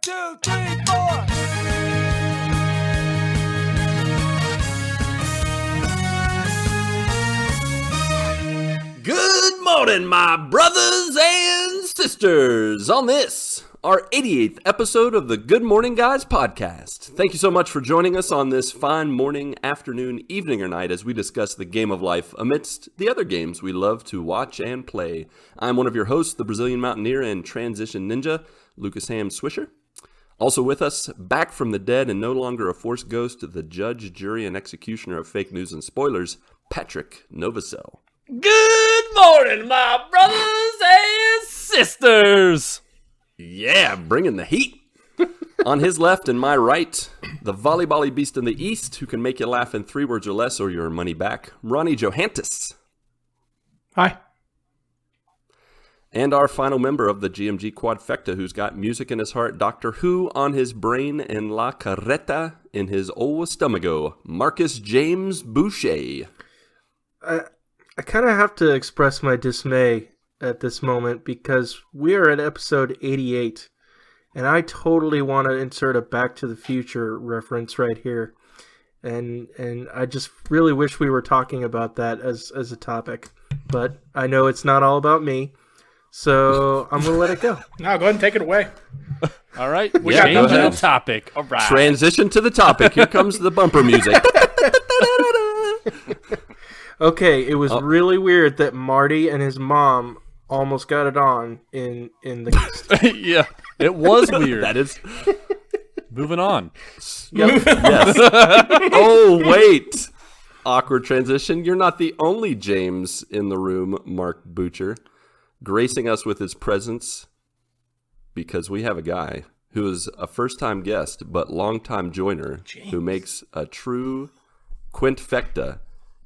2, 3, 4. Good morning, my brothers and sisters. On this, our 88th episode of the Good Morning Guys podcast. Thank you so much for joining us on this fine morning, afternoon, evening, or night as we discuss the game of life amidst the other games we love to watch and play. I'm one of your hosts, the Brazilian Mountaineer and Transition Ninja, Lucas Ham Swisher. Also with us, back from the dead and no longer a force ghost, the judge, jury, and executioner of fake news and spoilers, Patrick Novosel. Good morning, my brothers and sisters. Yeah, bringing the heat. On his left and my right, the volleyball beast in the east who can make you laugh in 3 words or less or your money back, Ronnie Johantis. Hi. And our final member of the GMG Quadfecta who's got music in his heart, Doctor Who on his brain and La Carreta in his old stomacho, Marcus James Boucher. I kind of have to express my dismay at this moment because we are at episode 88, and I totally want to insert a Back to the Future reference right here, and I just really wish we were talking about that as a topic, but I know it's not all about me, so I'm going to let it go. No, go ahead and take it away. All right, we got the topic. All right. Transition to the topic. Here comes the bumper music. Okay, it was really weird that Marty and his mom almost got it on in the Yeah, it was weird. That is... Moving on. Yep. Yes. Oh, wait. Awkward transition. You're not the only James in the room, Marc Boucher, gracing us with his presence because we have a guy who is a first-time guest but long-time joiner who makes a true quintfecta.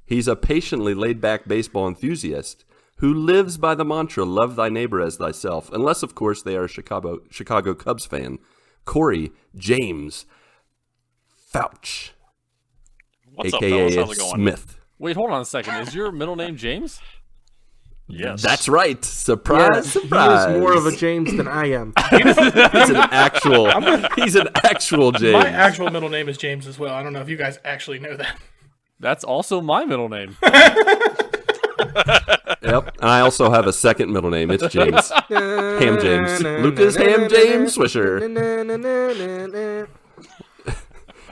He's a patiently laid-back baseball enthusiast who lives by the mantra, love thy neighbor as thyself, unless, of course, they are a Chicago Cubs fan. Corey James Pfautsch, What's a.k.a. up, fellas? How's it going? Smith. Wait, hold on a second. Is your middle name James? Yes. That's right. Surprise, surprise. He is more of a James than I am. He's an actual James. My actual middle name is James as well. I don't know if you guys actually know that. That's also my middle name. Yep. And I also have a second middle name. It's James. Ham James. Lucas Ham James Swisher.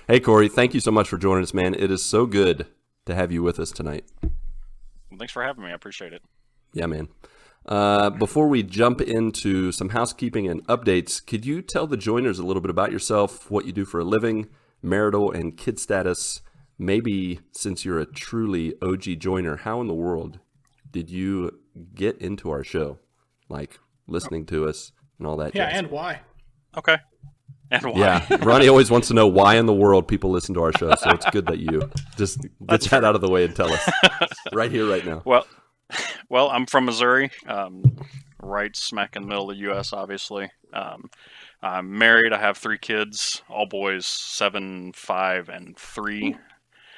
Hey, Corey. Thank you so much for joining us, man. It is so good to have you with us tonight. Well, thanks for having me. I appreciate it. Yeah, man. Before we jump into some housekeeping and updates, could you tell the joiners a little bit about yourself, what you do for a living, marital and kid status? Maybe since you're a truly OG joiner, how in the world did you get into our show? Like listening to us and all that. Yeah, jazz. and why? Okay. And why? Yeah, Ronnie always wants to know why in the world people listen to our show, so it's good that you just get that out of the way and tell us right here, right now. Well, I'm from Missouri, right smack in the middle of the U.S., obviously. I'm married. I have 3 kids, all boys, 7, 5, and 3.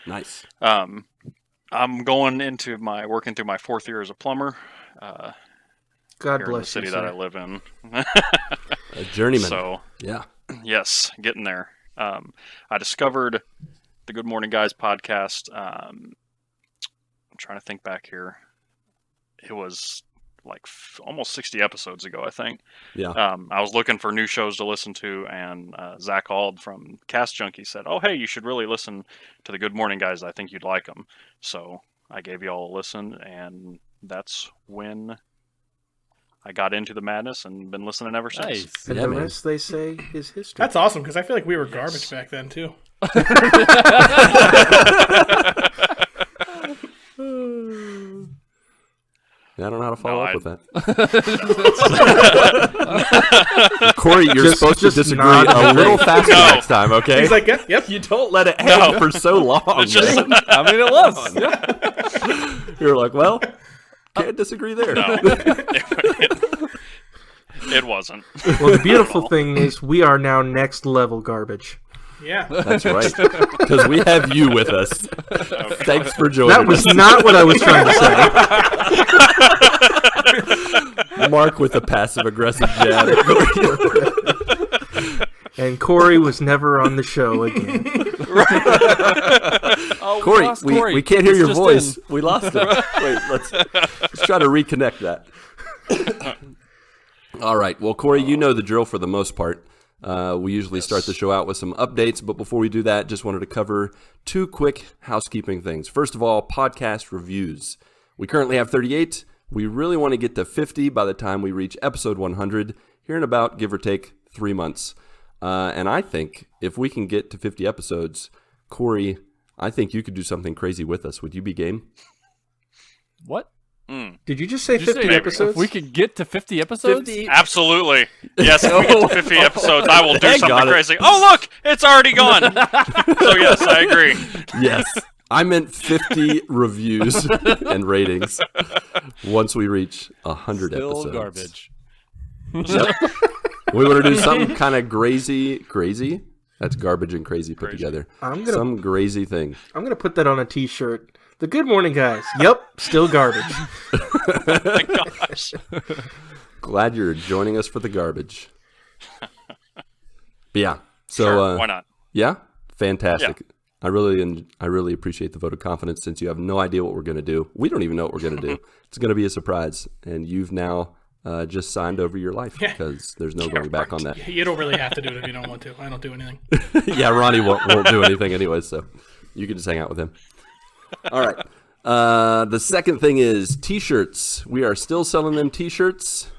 Nice. I'm working through my 4th year as a plumber. God here bless in the city you, that sir. I live in. A journeyman. So, yeah. yes, getting there. I discovered the Good Morning Guys podcast. I'm trying to think back here. It was like almost 60 episodes ago, I think. Yeah. I was looking for new shows to listen to, and Zach Ald from Cast Junkie said, "Oh, hey, you should really listen to the Good Morning Guys. I think you'd like them." So I gave you all a listen, and that's when I got into the madness and been listening ever since. Nice. And Yeah, the man. rest, they say, is history. That's awesome, because I feel like we were garbage back then, too. Yeah, I don't know how to follow up I- with that. Corey, you're supposed to disagree a little faster next time, okay? He's like, yep. You don't let it hang for so long. It's just, I mean, it was. Yeah. You're like, well, can't disagree there. no, it wasn't. Well, the beautiful thing is we are now next level garbage. Yeah. That's right. Because we have you with us. Thanks for joining That was us. not what I was trying to say. Marc with a passive-aggressive jab. And Corey was never on the show again. Oh, Corey, we can't hear your voice. We lost him. Wait, let's try to reconnect that. All right. Well, Corey, you know the drill for the most part. We usually start the show out with some updates, but before we do that, just wanted to cover 2 quick housekeeping things. First of all, podcast reviews. We currently have 38. We really want to get to 50 by the time we reach episode 100, here in about, give or take, 3 months. And I think if we can get to 50 episodes, Corey, I think you could do something crazy with us. Would you be game? What? Did you just say 50 episodes? If we could get to 50 episodes? 50? Absolutely. Yes, if we get to 50 episodes, I will do Got something it. crazy. Oh, look, it's already gone. So, yes, I agree. Yes. I meant 50 reviews and ratings once we reach 100 Still episodes. garbage. Yep. We want to do something kind of crazy. That's garbage and crazy put together. Some crazy thing. I'm going to put that on a t-shirt. The Good Morning Guys. Yep, still garbage. Oh, my gosh. Glad you're joining us for the garbage. But yeah. So Sure, why not? Yeah, fantastic. Yeah. I really appreciate the vote of confidence since you have no idea what we're going to do. We don't even know what we're going to do. It's going to be a surprise, and you've now just signed over your life because there's no going back on that. You don't really have to do it if you don't want to. I don't do anything. Yeah, Ronnie won't do anything anyway, so you can just hang out with him. All right. The second thing is T-shirts. We are still selling them T-shirts.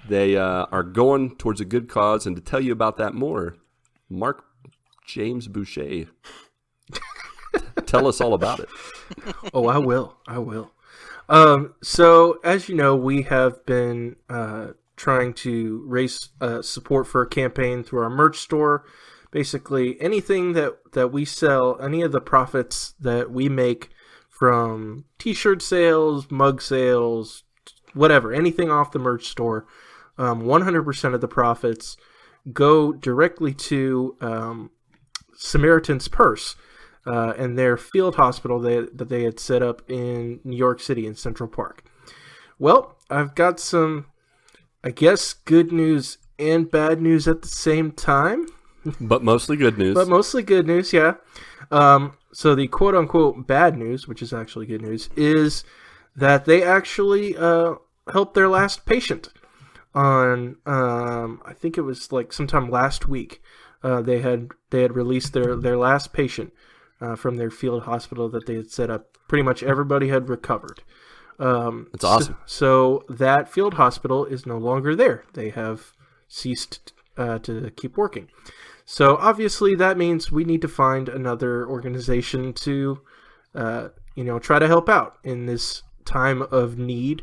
They are going towards a good cause, and to tell you about that more, Marc James Boucher. Tell us all about it. Oh, I will. So, as you know, we have been trying to raise support for a campaign through our merch store. Basically, anything that we sell, any of the profits that we make from T-shirt sales, mug sales, whatever, anything off the merch store, 100% of the profits go directly to Samaritan's Purse and their field hospital that they had set up in New York City in Central Park. Well, I've got some, I guess, good news and bad news at the same time. But mostly good news. Yeah. So the quote-unquote bad news, which is actually good news, is that they actually helped their last patient on, I think it was like sometime last week. They had released their last patient from their field hospital that they had set up. Pretty much everybody had recovered. That's awesome. So that field hospital is no longer there. They have ceased to keep working. So obviously that means we need to find another organization to, try to help out in this time of need.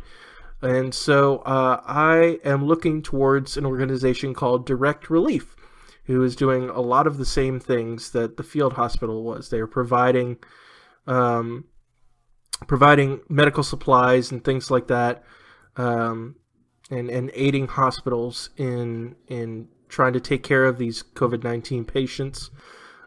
And so I am looking towards an organization called Direct Relief, who is doing a lot of the same things that the field hospital was. They are providing medical supplies and things like that, and aiding hospitals in trying to take care of these COVID-19 patients.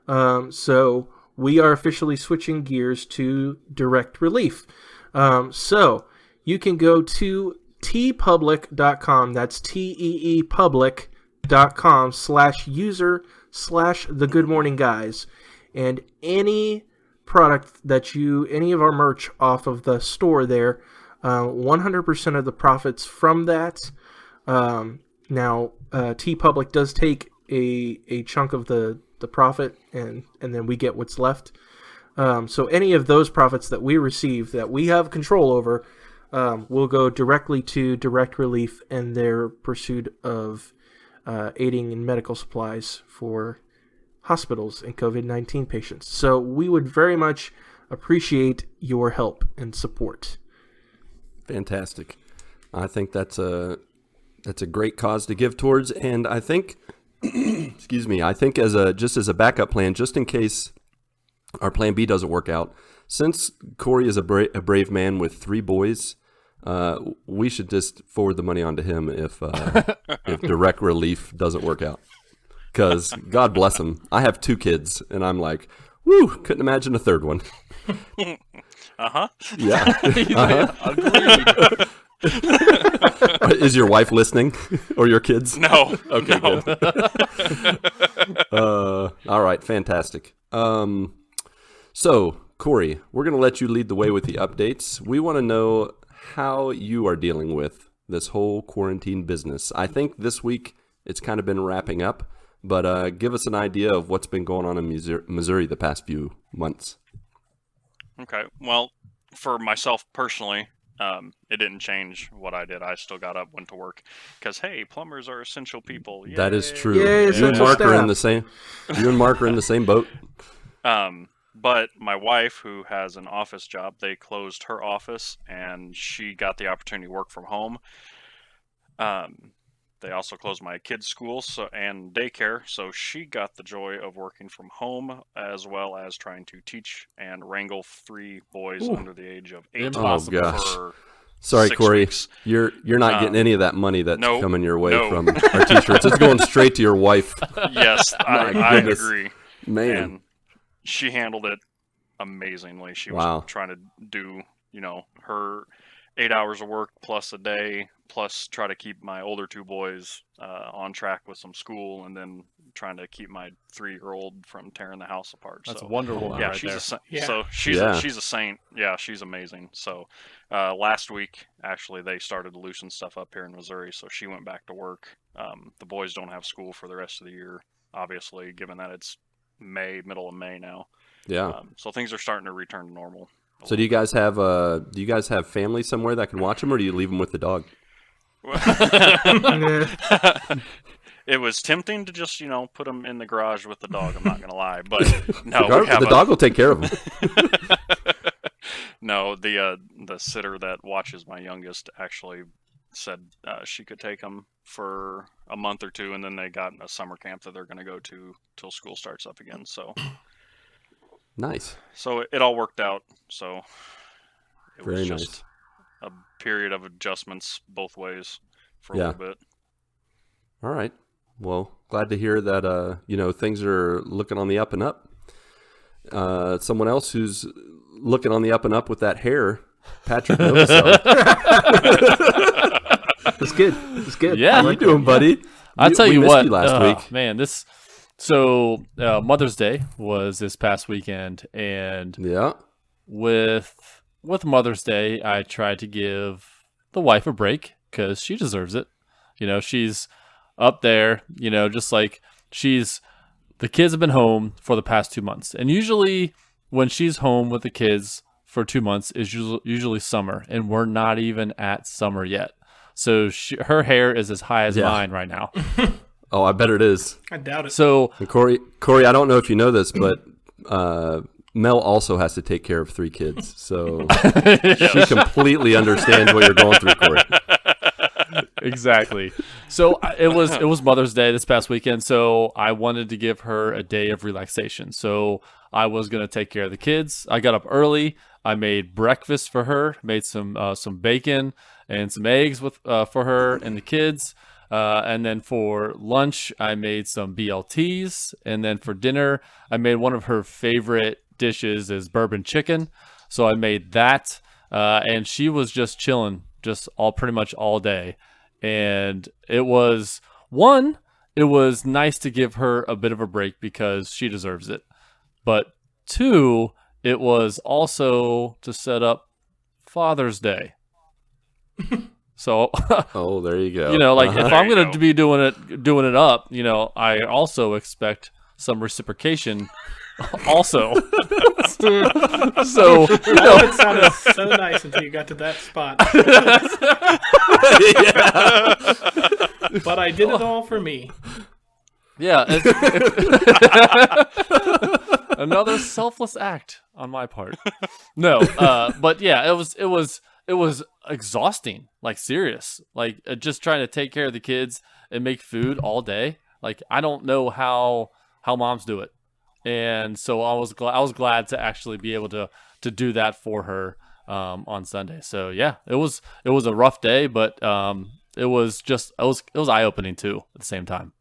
So we are officially switching gears to Direct Relief. So you can go to teepublic.com. That's teepublic.com/user/thegoodmorningguys. And any product any of our merch off of the store there, 100% of the profits from that. Now, TeePublic does take a chunk of the profit, and then we get what's left. So any of those profits that we receive that we have control over will go directly to Direct Relief and their pursuit of aiding in medical supplies for hospitals and COVID-19 patients. So we would very much appreciate your help and support. Fantastic. I think that's a great cause to give towards, and I think, excuse me, I think as a backup plan, just in case our plan B doesn't work out, since Corey is a brave man with 3 boys, we should just forward the money on to him if Direct Relief doesn't work out. Because God bless him, I have 2 kids, and I'm like, woo, couldn't imagine a third one. Uh-huh. Yeah. Agreed. Is your wife listening, or your kids? No. Okay, no. good. All right, fantastic. So, Corey, we're going to let you lead the way with the updates. We want to know how you are dealing with this whole quarantine business. I think this week it's kind of been wrapping up, but give us an idea of what's been going on in Missouri the past few months. Okay. Well, for myself personally, it didn't change what I did. I still got up, went to work, because hey, plumbers are essential people. Yay. That is true. Yay, You and essential Marc are in staff. the same. You and Marc are in the same boat. But my wife, who has an office job, they closed her office, and she got the opportunity to work from home. They also closed my kids' school and daycare, so she got the joy of working from home, as well as trying to teach and wrangle 3 boys under the age of 8. Impossible. Oh, gosh. For Sorry, 6 Corey. weeks. You're not getting any of that money that's Nope, coming your way no. from our t-shirts. It's going straight to your wife. Yes, My I goodness. agree. Man. And she handled it amazingly. She was Wow. trying to do, her 8 hours of work plus a day, plus try to keep my older 2 boys on track with some school, and then trying to keep my 3-year-old from tearing the house apart. That's so, Wonder Woman yeah, right she's there. a saint. Yeah. So she's Yeah. she's a saint. Yeah, she's amazing. So last week, actually, they started to loosen stuff up here in Missouri, so she went back to work. The boys don't have school for the rest of the year, obviously, given that it's middle of May now. Yeah. So things are starting to return to normal. So do you guys have family somewhere that can watch them, or do you leave them with the dog? It was tempting to just, put them in the garage with the dog. I'm not gonna lie, but no, The dog will take care of them. No, the sitter that watches my youngest actually said she could take him for a month or 2, and then they got a summer camp that they're going to go to till school starts up again. So Nice. it all worked out. So it Very was nice. just a period of adjustments both ways for a Yeah. little bit. All right. Well, glad to hear that, things are looking on the up and up. Someone else who's looking on the up and up with that hair, Patrick Novoselic. It's good. It's good. Yeah. How you doing, buddy? I'll tell We you missed what, you last week. man, so Mother's Day was this past weekend, and Yeah. with Mother's Day, I tried to give the wife a break because she deserves it. She's up there, just like the kids have been home for the past 2 months. And usually when she's home with the kids for 2 months is usually summer, and we're not even at summer yet. So her hair is as high as mine right now. Oh, I bet it is. I doubt it. So And Corey, I don't know if you know this, but Mel also has to take care of 3 kids. So she completely understands what you're going through, Corey. exactly. So it was Mother's Day this past weekend, so I wanted to give her a day of relaxation. So I was going to take care of the kids. I got up early. I made breakfast for her, made some bacon and some eggs for her and the kids. And then for lunch, I made some BLTs. And then for dinner, I made one of her favorite dishes is bourbon chicken. So I made that. And she was just chilling pretty much all day. And it was nice to give her a bit of a break because she deserves it. But 2, it was also to set up Father's Day. So, Oh, there you go. if I'm going to be doing it up, I also expect some reciprocation also. So, It sounded so nice until you got to that spot. But I did it all for me. yeah, another selfless act on my part. No, but yeah, it was exhausting, like serious, like just trying to take care of the kids and make food all day. Like I don't know how moms do it, and so I was glad to actually be able to do that for her on Sunday. So yeah, it was a rough day, but it was eye opening too at the same time.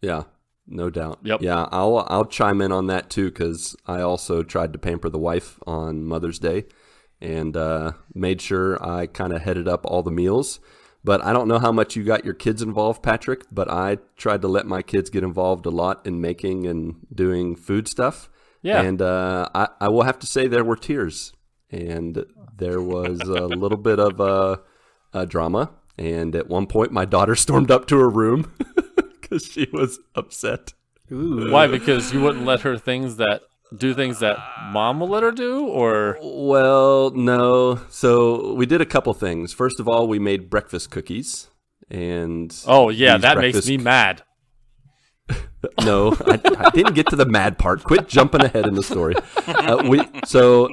Yeah, no doubt. Yep. Yeah, I'll chime in on that too because I also tried to pamper the wife on Mother's Day, and made sure I kind of headed up all the meals. But I don't know how much you got your kids involved, Patrick, but I tried to let my kids get involved a lot in making and doing food stuff. Yeah. And I will have to say there were tears, and there was a little bit of a drama. And at one point, my daughter stormed up to her room because she was upset. Ooh. Why? Because you wouldn't let her do things that mom will let her do, or? Well, no. So we did a couple things. First of all, we made breakfast cookies, and Oh yeah, these that makes breakfast- me mad. No, I didn't get to the mad part. Quit jumping ahead in the story. So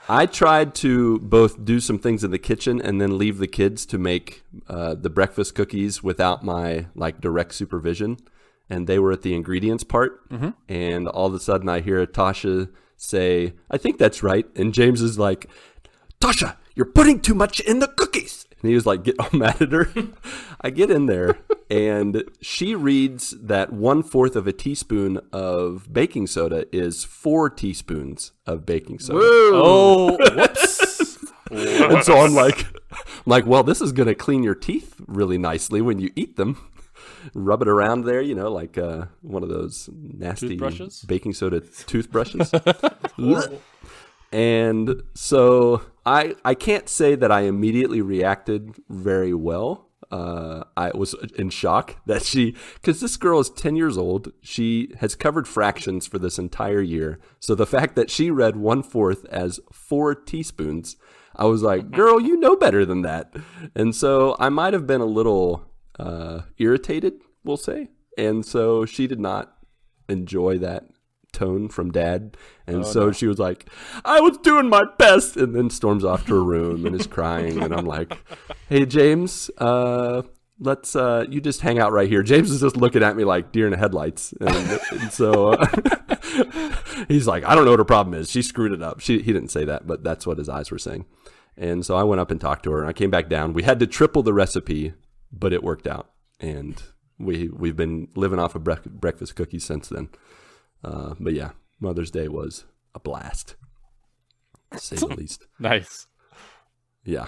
I tried to both do some things in the kitchen and then leave the kids to make the breakfast cookies without my direct supervision. And they were at the ingredients part. And all of a sudden I hear Tasha say, "I think that's right." And James is like, "Tasha, you're putting too much in the cookies." And he was like, get all mad at her. I get in there, and she reads that 1/4 of a teaspoon of baking soda is 4 teaspoons of baking soda. Oh, whoops. And so I'm like, well, this is going to clean your teeth really nicely when you eat them. Rub it around there, like one of those nasty Toothbrushes? baking soda toothbrushes. And so I can't say that I immediately reacted very well. I was in shock that because this girl is 10 years old. She has covered fractions for this entire year. So the fact that she read 1/4 as 4 teaspoons, I was like, girl, you know better than that. And so I might have been a little irritated, we'll say. And so she did not enjoy that tone from Dad, and she was like, "I was doing my best," and then storms off to her room and is crying. And I'm like, "Hey James, let's you just hang out right here." James is just looking at me like deer in the headlights, and so he's like, "I don't know what her problem is. She screwed it up." He didn't say that, but that's what his eyes were saying. And so I went up and talked to her, and I came back down. We had to triple the recipe, but it worked out, and we've been living off of breakfast cookies since then. But yeah, Mother's Day was a blast, to say the least. Nice. Yeah.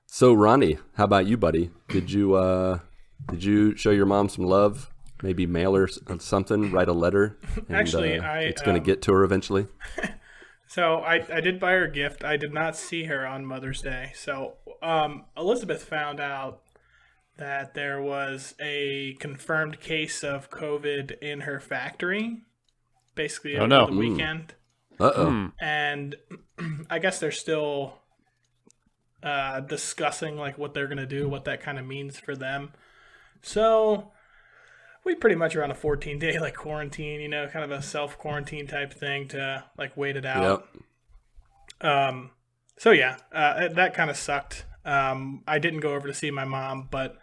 So Ronnie, how about you, buddy? Did you show your mom some love? Maybe mail her something, write a letter. And, Actually, it's going to get to her eventually. So I did buy her a gift. I did not see her on Mother's Day. So Elizabeth found out that there was a confirmed case of COVID in her factory, basically over the weekend. Uh-oh. And I guess they're still discussing what they're going to do, what that kind of means for them. So we pretty much are on a 14-day quarantine, kind of a self-quarantine type thing to wait it out. Yep. So yeah, that kind of sucked. I didn't go over to see my mom, but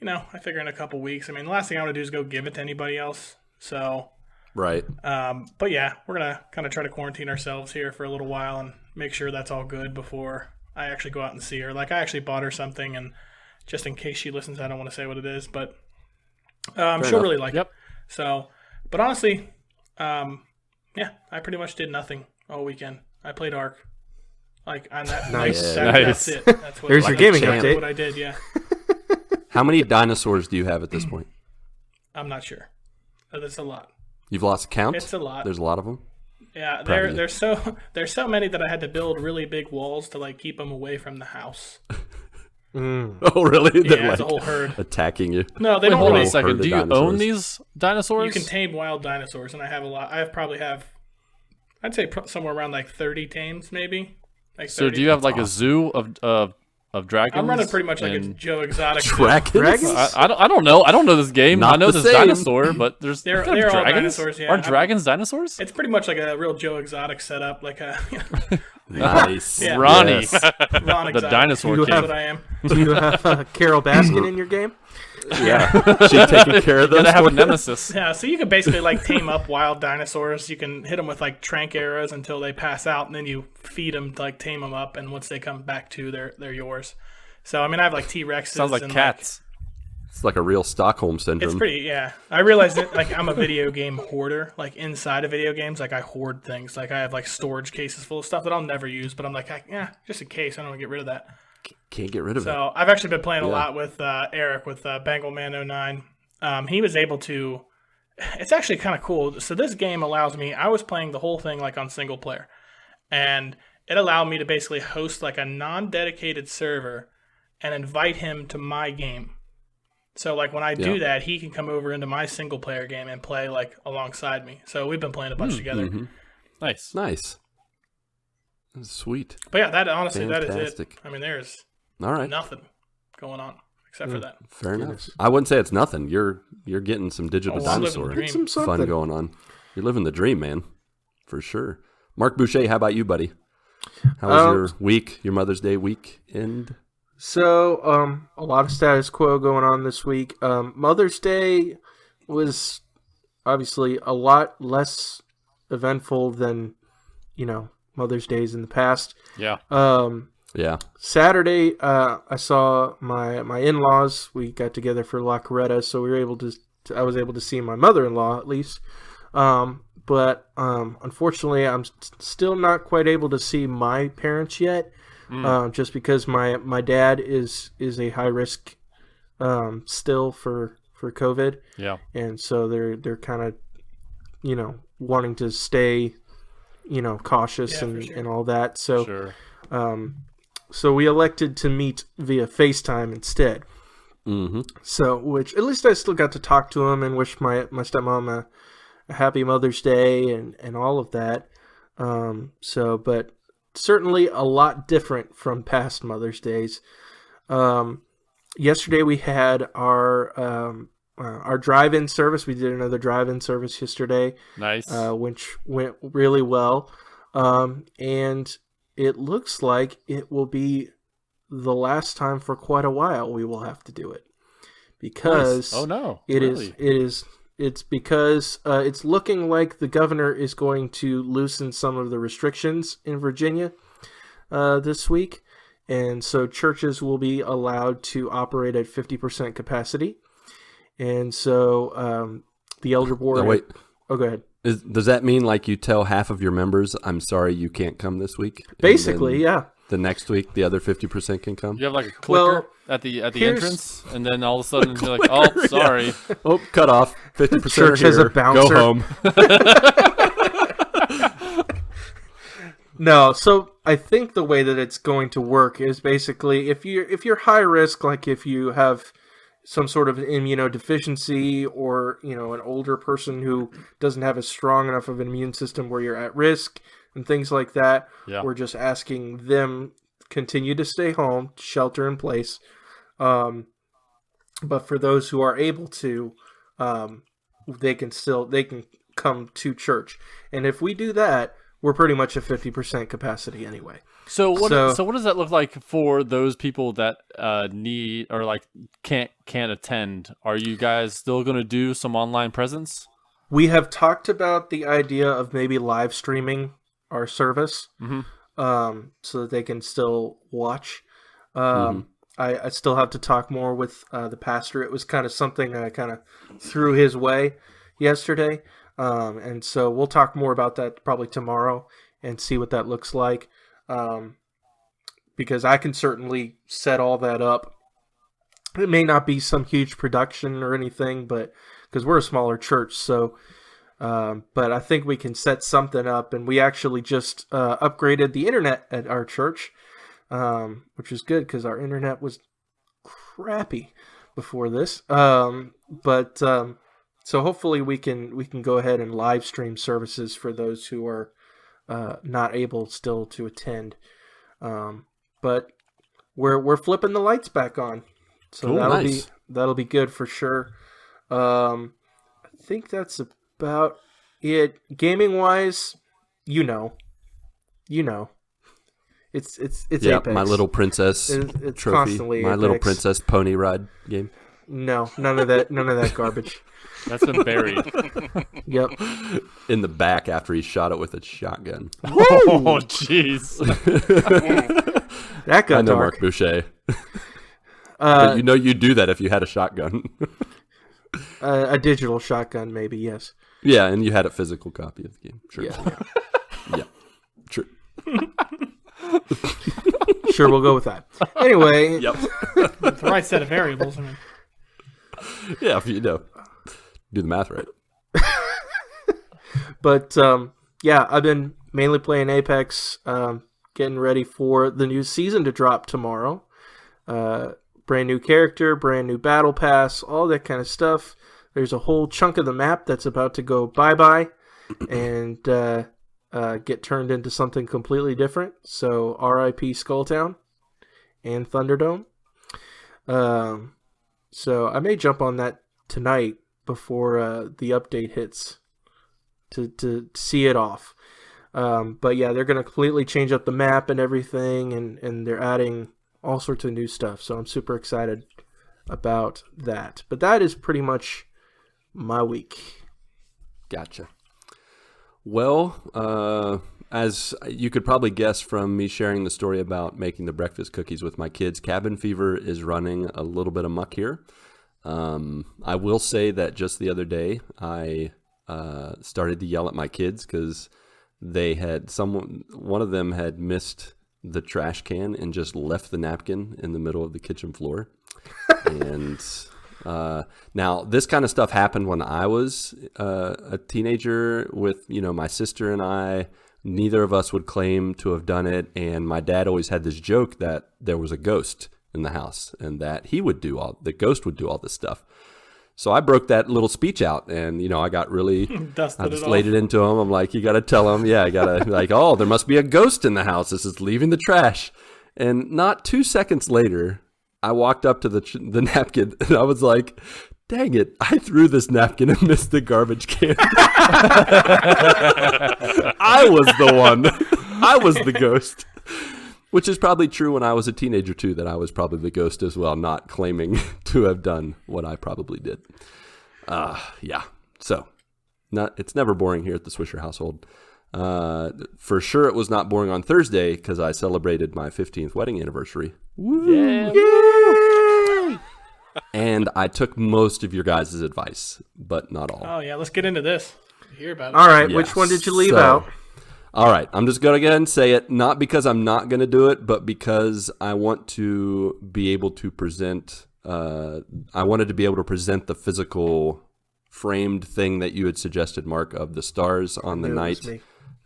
I figure in a couple weeks. I mean, the last thing I want to do is go give it to anybody else. So Right. but yeah, we're gonna kind of try to quarantine ourselves here for a little while and make sure that's all good before I actually go out and see her. I actually bought her something, and just in case she listens, I don't want to say what it is, but she'll enough. really like it. So, but honestly, yeah, I pretty much did nothing all weekend. I played Ark. On that, Nice. That's it. That's what There's your gaming champ. update. What I did, yeah. How many dinosaurs do you have at this point? I'm not sure. That's a lot. You've lost count? It's a lot. There's a lot of them? Yeah, Probably. there's so many that I had to build really big walls to keep them away from the house. Oh, really? Yeah, They're it's a whole herd. attacking you. No, they Wait, don't hold on really. a second. herd Do the you own dinosaurs. these dinosaurs? You can tame wild dinosaurs, and I have a lot. Probably have, I'd say somewhere around 30 tames, maybe. So 30. do you have a zoo of dragons? I'm running pretty much like a and- Joe Exotic. Dragons? Dragons? I don't know. I don't know this game. Not I know the this same. dinosaur, but there's They're dragons? all dinosaurs, yeah. Aren't dragons dinosaurs? It's pretty much like a real Joe Exotic setup, like a Nice. Yeah. Ronnie, Yes. Ron the Exotic. dinosaur You king. That's what I am. Do you have Carol Baskin in your game? Yeah. She's taking care of You those. gotta have a for you? nemesis. Yeah, so you can basically tame up wild dinosaurs. You can hit them with trank arrows until they pass out, and then you feed them to tame them up. And once they come back to, they're yours. So I mean, I have T-Rexes. Sounds like and cats. It's like a real Stockholm syndrome. It's pretty, yeah. I realized that, like, I'm a video game hoarder. Like, inside of video games, like, I hoard things. Like, I have, like, storage cases full of stuff that I'll never use, but I'm like, just in case, I don't want to get rid of that. Can't get rid of it. So, I've actually been playing a lot with Eric, with Bengalman09. He was able to... It's actually kind of cool. So, this game allows me... I was playing the whole thing, like, on single player. And it allowed me to basically host, like, a non-dedicated server and invite him to my game. So, like, when I do that, he can come over into my single-player game and play, like, alongside me. So, we've been playing a bunch together. Mm-hmm. Nice. Sweet. But, yeah, that honestly, Fantastic. that is it. I mean, there's nothing going on except for that. Fair enough. I wouldn't say it's nothing. You're getting some digital dinosaur some fun going on. You're living the dream, man, for sure. Marc Boucher, how about you, buddy? How was your week, your Mother's Day weekend? So, a lot of status quo going on this week. Mother's Day was obviously a lot less eventful than, Mother's Days in the past. Yeah. Saturday, I saw my in-laws. We got together for La Coretta, so we were able to. I was able to see my mother-in-law at least. But unfortunately, I'm still not quite able to see my parents yet. Just because my dad is a high risk still for COVID. Yeah. And so they're kind of wanting to stay cautious and all that. So Sure. So we elected to meet via FaceTime instead. Mm-hmm. So which at least I still got to talk to him and wish my stepmom a happy Mother's Day and all of that. But certainly a lot different from past Mother's Days. Yesterday we had our drive-in service. We did another drive-in service yesterday. Nice. Which went really well. And it looks like it will be the last time for quite a while we will have to do it. Because nice. Oh no. It's because it's looking like the governor is going to loosen some of the restrictions in Virginia this week. And so churches will be allowed to operate at 50% capacity. And so the elder board... Oh, wait. Oh, go ahead. Does that mean like you tell half of your members, I'm sorry you can't come this week? Basically, yeah. The next week, the other 50% can come? You have like a clicker at the entrance, and then all of a sudden you're like, oh, sorry. Yeah. Oh, cut off. 50% Church here. has a bouncer. Go home. No, so I think the way that it's going to work is basically if you're high risk, like if you have some sort of immunodeficiency or, an older person who doesn't have a strong enough of an immune system where you're at risk and things like that, we're just asking them continue to stay home, shelter in place. But for those who are able to, they can come to church. And if we do that, we're pretty much at 50% capacity anyway. So what does that look like for those people that need or like can't attend? Are you guys still going to do some online presence? We have talked about the idea of maybe live streaming our service, so that they can still watch. I still have to talk more with the pastor. It was kind of something I kind of threw his way yesterday, and so we'll talk more about that probably tomorrow and see what that looks like. Because I can certainly set all that up. It may not be some huge production or anything, but because we're a smaller church, so but I think we can set something up. And we actually just upgraded the internet at our church, which is good because our internet was crappy before this. So hopefully we can go ahead and live stream services for those who are not able still to attend. But we're flipping the lights back on, so that'll be good for sure. I think that's about it. Gaming wise, it's Apex. My Little Princess it's trophy, constantly My Apex. Little Princess pony ride game. No, none of that garbage. That's been buried. Yep. In the back after he shot it with a shotgun. Oh, jeez. That got I know dark. Marc Boucher. But you'd do that if you had a shotgun. A digital shotgun, maybe, yes. Yeah, and you had a physical copy of the game. Sure. Yeah. Yeah. True. Sure, we'll go with that. Anyway. Yep. With the right set of variables. I mean. Yeah, if you do the math right. But, yeah, I've been mainly playing Apex, getting ready for the new season to drop tomorrow. Brand new character, brand new battle pass, all that kind of stuff. There's a whole chunk of the map that's about to go bye-bye and get turned into something completely different. So RIP Skulltown and Thunderdome. So I may jump on that tonight before the update hits to see it off. But yeah, they're going to completely change up the map and everything, and they're adding all sorts of new stuff. So I'm super excited about that. But that is pretty much my week. Gotcha. Well, as you could probably guess from me sharing the story about making the breakfast cookies with my kids, cabin fever is running a little bit amok here. I will say that just the other day, I started to yell at my kids because one of them had missed the trash can and just left the napkin in the middle of the kitchen floor. And now this kind of stuff happened when I was a teenager with, my sister and I. Neither of us would claim to have done it. And my dad always had this joke that there was a ghost in the house and that the ghost would do all this stuff. So I broke that little speech out, and I got really, I just laid it into him. I'm like, you got to tell him, I got to oh, there must be a ghost in the house. This is leaving the trash. And not 2 seconds later, I walked up to the napkin, and I was like, dang it, I threw this napkin and missed the garbage can. I was the one. I was the ghost. Which is probably true when I was a teenager, too, that I was probably the ghost as well, not claiming to have done what I probably did. Yeah. So, it's never boring here at the Swisher household. For sure it was not boring on Thursday because I celebrated my 15th wedding anniversary. Woo! Yeah. Yay! And I took most of your guys' advice, but not all. Oh, yeah. Let's get into this. Hear about it. All right. Yes. Which one did you leave out? All right, I'm just going to go ahead and say it, not because I'm not going to do it, but because I want to be able to present, I wanted to be able to present the physical framed thing that you had suggested, Mark, of the stars on the night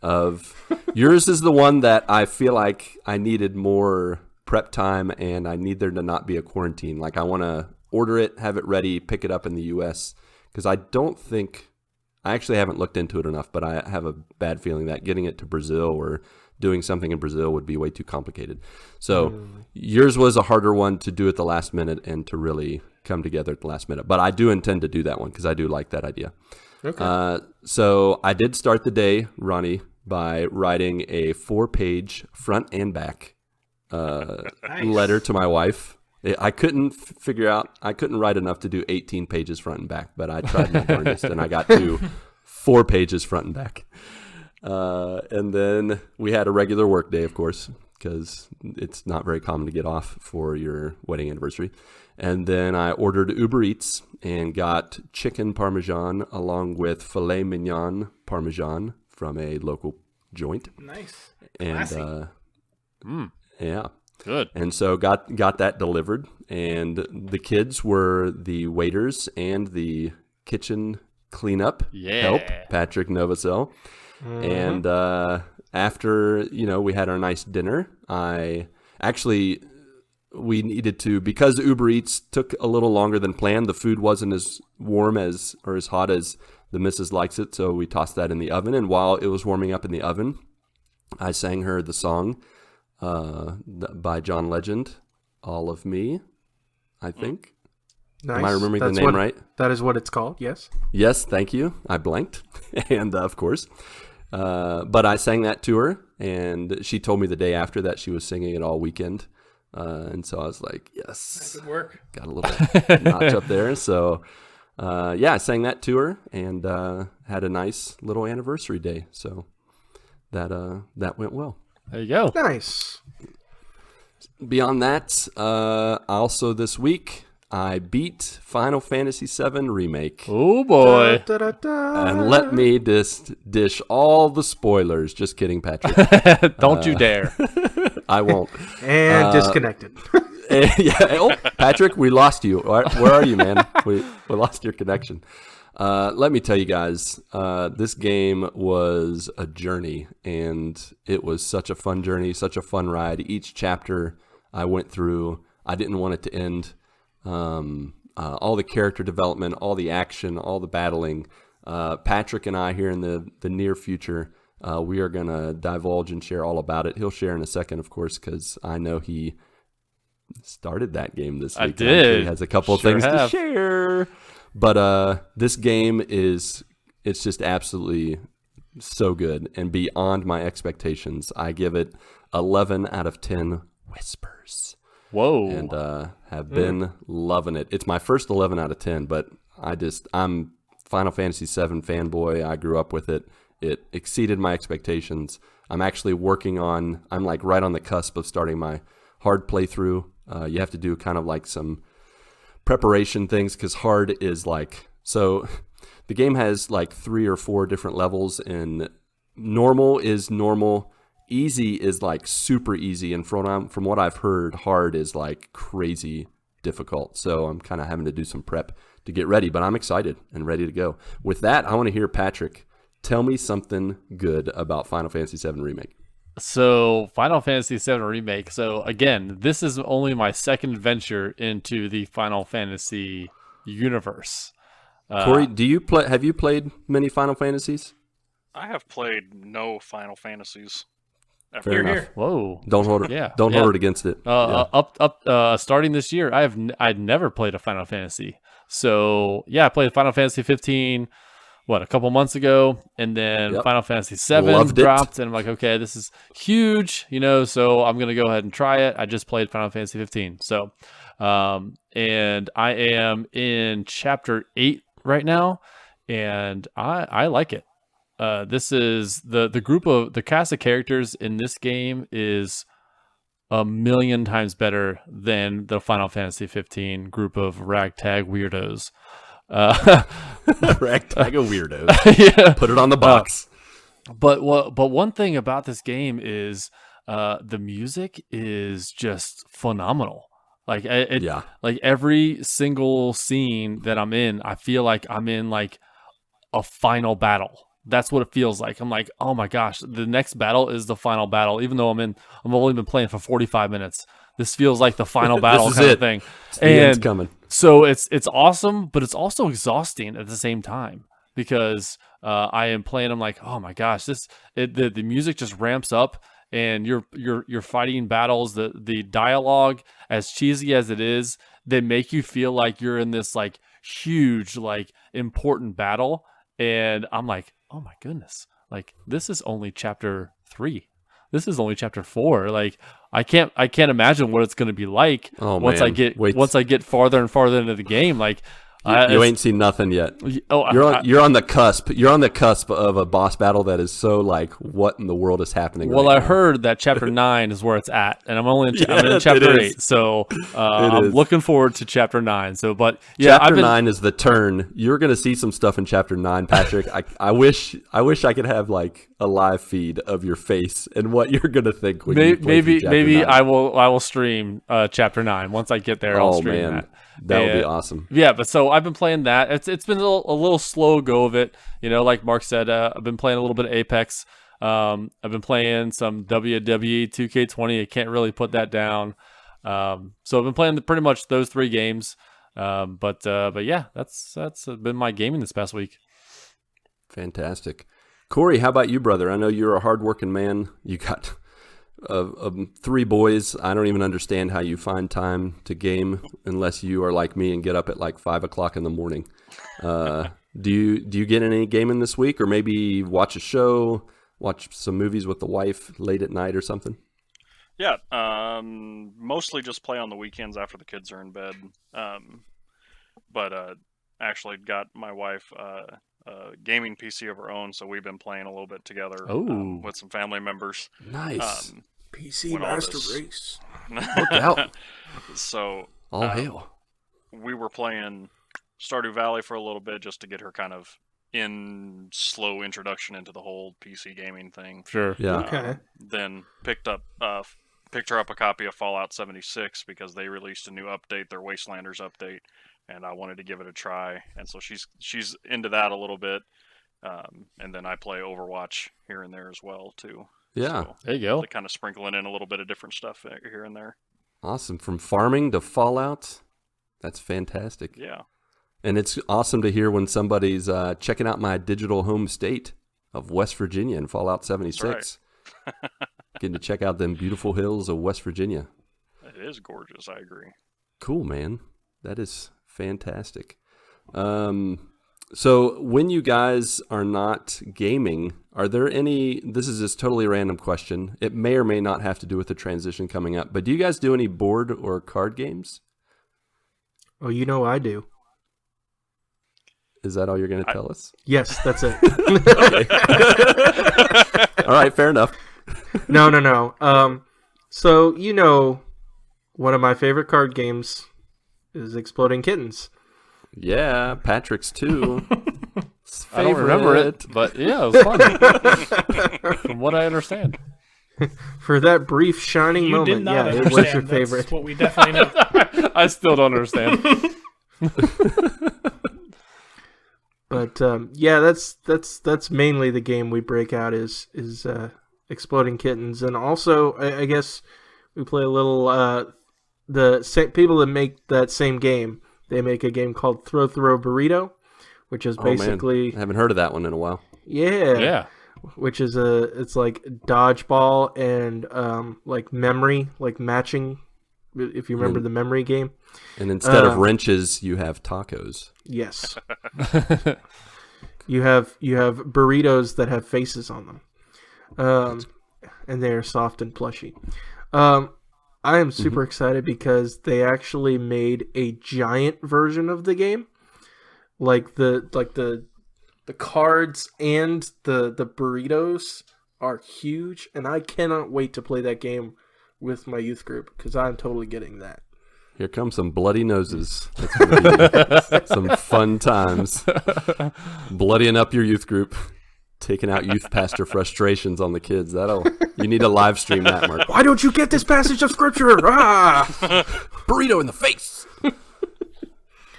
of. Yours is the one that I feel like I needed more prep time, and I need there to not be a quarantine. Like, I want to order it, have it ready, pick it up in the U.S., because I actually haven't looked into it enough, but I have a bad feeling that getting it to Brazil or doing something in Brazil would be way too complicated. So yours was a harder one to do at the last minute and to really come together at the last minute. But I do intend to do that one because I do like that idea. Okay. So I did start the day, Ronnie, by writing a 4-page front and back letter to my wife. I couldn't write enough to do 18 pages front and back, but I tried my hardest, and I got to 4 pages front and back. And then we had a regular work day, of course, because it's not very common to get off for your wedding anniversary. And then I ordered Uber Eats and got chicken parmesan along with filet mignon parmesan from a local joint. Nice. And yeah. Good. And so got that delivered, and the kids were the waiters and the kitchen cleanup help, Patrick Novosel. And after, we had our nice dinner, we needed to, because Uber Eats took a little longer than planned, the food wasn't as warm or as hot as the missus likes it, so we tossed that in the oven. And while it was warming up in the oven, I sang her the song by John Legend, All of Me, I think. Nice. Am I remembering the name right? That is what it's called, yes. Yes, thank you. I blanked. And of course. But I sang that to her, and she told me the day after that she was singing it all weekend. And so I was like, yes. Good work. Got a little notch up there. So, I sang that to her and had a nice little anniversary day. So that went well. There you go. Nice. Beyond that, also this week, I beat Final Fantasy VII Remake. Oh, boy. And let me dish all the spoilers. Just kidding, Patrick. Don't you dare. I won't. And disconnected. Yeah. Oh, Patrick, we lost you. Where are you, man? We lost your connection. Let me tell you guys, this game was a journey, and it was such a fun journey, such a fun ride. Each chapter I went through, I didn't want it to end. All the character development, all the action, all the battling. Patrick and I here in the near future, we are going to divulge and share all about it. He'll share in a second, of course, because I know he started that game this week. I did. He has a couple of things to share. But this game it's just absolutely so good and beyond my expectations. I give it 11 out of 10 whispers. Whoa. And have been loving it. It's my first 11 out of 10, but I'm Final Fantasy VII fanboy. I grew up with it. It exceeded my expectations. I'm actually I'm like right on the cusp of starting my hard playthrough. You have to do kind of like some preparation things because hard is like, so the game has like 3 or 4 different levels, and normal is normal. Easy is like super easy, and from what I've heard, hard is like crazy difficult. So I'm kind of having to do some prep to get ready, but I'm excited and ready to go. With that, I want to hear Patrick tell me something good about Final Fantasy VII Remake. So, Final Fantasy VII Remake. So, again, this is only my second venture into the Final Fantasy universe. Corey, have you played many Final Fantasies? I have played no Final Fantasies. Fair enough. Here. Whoa. Don't hold it. Yeah. Don't hold it against it. Starting this year, I'd never played a Final Fantasy. So, yeah, I played Final Fantasy 15, a couple months ago, and then Final Fantasy 7 dropped, and I'm like, okay, this is huge, so I'm going to go ahead and try it. I just played Final Fantasy 15. So, and I am in chapter 8 right now, and I like it. This is the cast of characters in this game is a million times better than the Final Fantasy 15 group of ragtag weirdos. Ragtag of weirdos. Yeah. Put it on the box. But one thing about this game is the music is just phenomenal. Like like every single scene that I'm in, I feel like I'm in like a final battle. That's what it feels like. I'm like, oh my gosh, the next battle is the final battle. Even though I've only been playing for 45 minutes. This feels like the final battle kind of thing. The end's coming. So it's awesome, but it's also exhausting at the same time because I am playing. I'm like, oh my gosh, the music just ramps up, and you're fighting battles. The dialogue, as cheesy as it is, they make you feel like you're in this like huge, like important battle. And I'm like, oh my goodness, like this is only chapter 3. This is only chapter 4. Like I can't imagine what it's going to be like once I get farther and farther into the game. Like you ain't seen nothing yet. Oh, you're on the cusp. You're on the cusp of a boss battle that is so like, what in the world is happening? Well, right I now? heard that chapter 9 is where it's at, and I'm in chapter 8. So I'm looking forward to chapter 9. So, but yeah, chapter 9 is the turn. You're going to see some stuff in chapter 9, Patrick. I wish I could have like a live feed of your face and what you're going to think when you play through chapter 9. I will stream chapter 9 once I get there. I'll stream that. That would be awesome. Yeah, but so I've been playing that. It's been a little slow go of it. Like Marc said, I've been playing a little bit of Apex. I've been playing some WWE 2K20. I can't really put that down. So I've been playing pretty much those 3 games. But yeah, that's been my gaming this past week. Fantastic. Corey, how about you, brother? I know you're a hardworking man. You got 3 boys. I don't even understand how you find time to game unless you are like me and get up at like 5 o'clock in the morning. Do you get any gaming this week, or maybe watch a show, watch some movies with the wife late at night or something? Yeah, mostly just play on the weekends after the kids are in bed. But actually got my wife a gaming PC of her own, so we've been playing a little bit together with some family members. Nice. PC Master Race. Look out. So All hail. we were playing Stardew Valley for a little bit just to get her kind of in slow introduction into the whole PC gaming thing. Sure. Yeah. Okay. Then picked her up a copy of Fallout 76 because they released a new update, their Wastelanders update, and I wanted to give it a try. And so she's into that a little bit. And then I play Overwatch here and there as well too. Yeah. So There you go. kind of sprinkling in a little bit of different stuff here and there. Awesome. From farming to Fallout. That's fantastic. Yeah. And it's awesome to hear when somebody's checking out my digital home state of West Virginia in Fallout 76. Getting to check out them beautiful hills of West Virginia. It is gorgeous. I agree. Cool, man. That is fantastic. So when you guys are not gaming, are there any, this is just totally random question. It may or may not have to do with the transition coming up, but do you guys do any board or card games? Oh, you know I do. Is that all you're going to tell us? Yes, that's it. All right, fair enough. No. So, you know, one of my favorite card games is Exploding Kittens. Yeah, Patrick's too. I don't remember it, but yeah, it was fun. From what I understand. For that brief shining You moment, did not yeah, it understand. was your That's favorite. what we definitely know. I still don't understand. But yeah, that's mainly the game we break out is Exploding Kittens, and also I guess we play a little. The people that make that same game, they make a game called Throw Burrito, which is basically I haven't heard of that one in a while. Yeah. which is it's like dodgeball and like memory, like matching. If you remember the memory game. And instead of wrenches, you have tacos. Yes. You have burritos that have faces on them, and they are soft and plushy. I am super excited because they actually made a giant version of the game, like the cards and the burritos are huge, and I cannot wait to play that game with my youth group because I'm totally getting that. Here come some bloody noses. That's gonna be some fun times. Bloodying up your youth group, taking out youth pastor frustrations on the kids. You need to live stream that, Mark. Why don't you get this passage of scripture? Burrito in the face.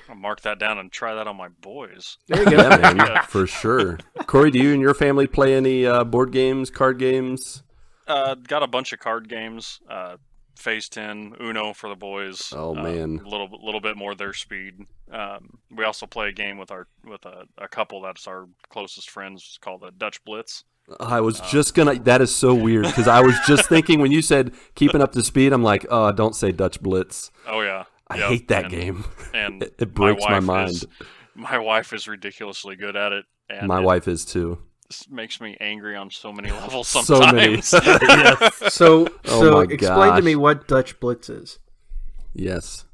I'll mark that down and try that on my boys. There you go. Yeah, man, for sure. Corey, do you and your family play any board games, card games? Got a bunch of card games. Phase 10, Uno for the boys. Oh man, a little bit more their speed. We also play a game with a couple that's our closest friends. It's called the Dutch Blitz. I was just gonna. That is so weird because I was just thinking when you said keeping up to speed, I'm like, oh, don't say Dutch Blitz. Oh yeah, I hate that game. And it breaks my mind. My wife is ridiculously good at it. And my wife is too. Makes me angry on so many levels sometimes. So many. Yes. So Oh my explain to gosh. me what Dutch Blitz is. Yes.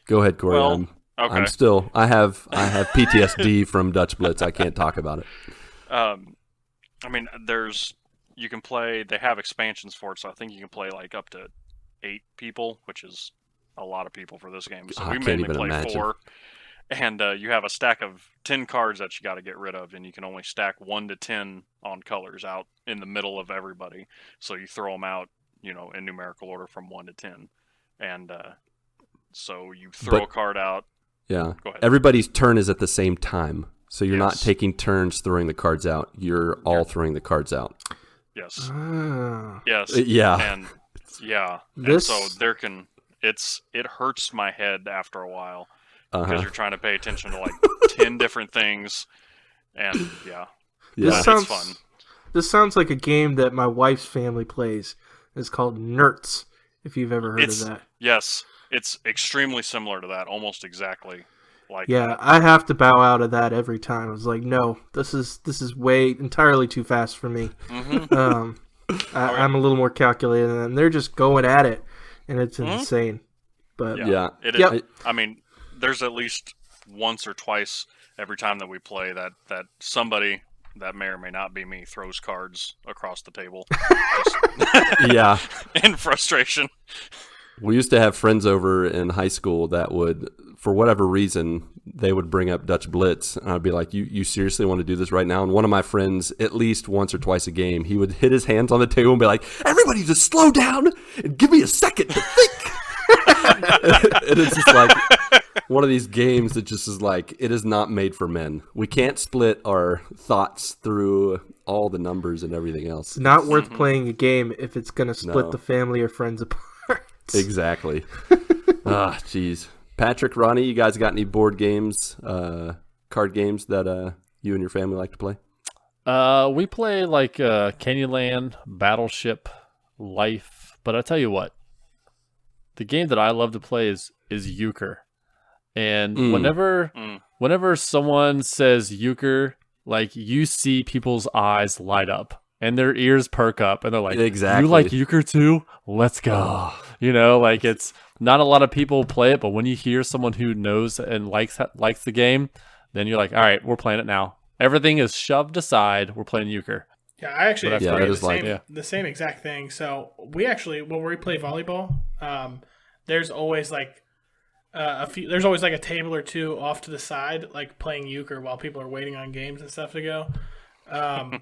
Go ahead, Corey. Well, okay. I'm still. I have PTSD from Dutch Blitz. I can't talk about it. I mean, you can play. They have expansions for it, so I think you can play like up to 8 people, which is a lot of people for this game. So I we can't mainly even play imagine. 4. And you have a stack of 10 cards that you got to get rid of, and you can only stack 1 to 10 on colors out in the middle of everybody. So you throw them out, in numerical order from 1 to 10, and so you throw a card out. Yeah. Go ahead. Everybody's turn is at the same time, so you're not Yes. taking turns throwing the cards out. You're all throwing the cards out. Yes. Ah. Yes. Yeah. And yeah. This- And so it hurts my head after a while. Because you're trying to pay attention to like 10 different things, and yeah, This it's fun. This sounds like a game that my wife's family plays. It's called Nerds, if you've ever heard of that. Yes, it's extremely similar to that, almost exactly like Yeah, that. I have to bow out of that every time. I was like, no, this is way entirely too fast for me. I'm a little more calculated than them. They're just going at it, and it's insane. But Yeah. It Yep. is. I mean, there's at least once or twice every time that we play that somebody that may or may not be me throws cards across the table Yeah. in frustration. We used to have friends over in high school that would, for whatever reason, they would bring up Dutch Blitz. And I'd be like, you seriously want to do this right now? And one of my friends, at least once or twice a game, he would hit his hands on the table and be like, everybody just slow down and give me a second to think. And it's just like one of these games that just is like, it is not made for men. We can't split our thoughts through all the numbers and everything else. It's not worth playing a game if it's going to split the family or friends apart. Exactly. Jeez. Patrick, Ronnie, you guys got any board games, card games that you and your family like to play? We play like Candyland, Battleship, Life. But I tell you what, the game that I love to play is euchre. And whenever someone says euchre, like you see people's eyes light up and their ears perk up and they're like, exactly. You like euchre too? Let's go. You know, like it's not a lot of people play it, but when you hear someone who knows and likes the game, then you're like, all right, we're playing it now. Everything is shoved aside. We're playing euchre. Yeah, I actually the same exact thing. So we actually, when we play volleyball, there's always like there's always like a table or two off to the side, like playing euchre while people are waiting on games and stuff to go.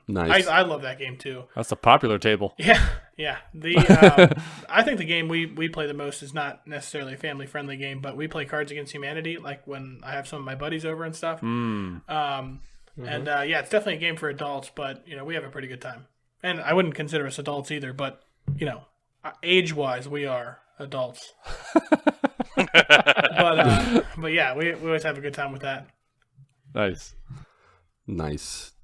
Nice. I love that game too. That's a popular table. Yeah. I think the game we play the most is not necessarily a family friendly game, but we play Cards Against Humanity, like when I have some of my buddies over and stuff. And it's definitely a game for adults, but we have a pretty good time. And I wouldn't consider us adults either, but age wise, we are adults. but yeah, we always have a good time with that. Nice.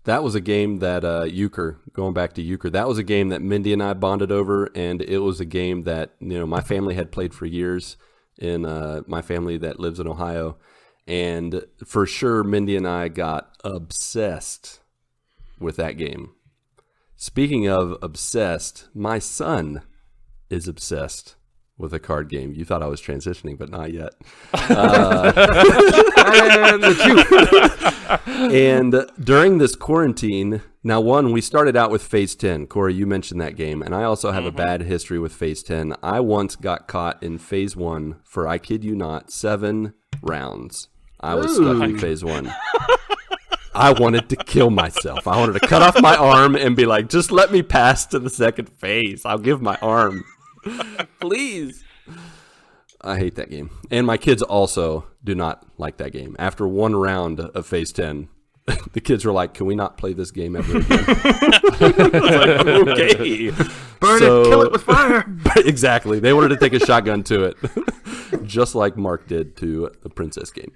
That was a game that euchre, going back to euchre, that was a game that Mindy and I bonded over, and it was a game that my family had played for years in my family that lives in Ohio. And for sure, Mindy and I got obsessed with that game. Speaking of obsessed, my son is obsessed with a card game. You thought I was transitioning, but not yet. And during this quarantine, now we started out with Phase 10. Corey, you mentioned that game, and I also have a bad history with Phase 10. I once got caught in Phase 1 for, I kid you not, 7 rounds. I was stuck in Phase 1. I wanted to kill myself. I wanted to cut off my arm and be like, just let me pass to the second phase. I'll give my arm. Please. I hate that game. And my kids also do not like that game. After one round of Phase 10, the kids were like, can we not play this game ever again? I was like, okay. Burn it, kill it with fire. Exactly. They wanted to take a shotgun to it. Just like Marc did to the Princess game.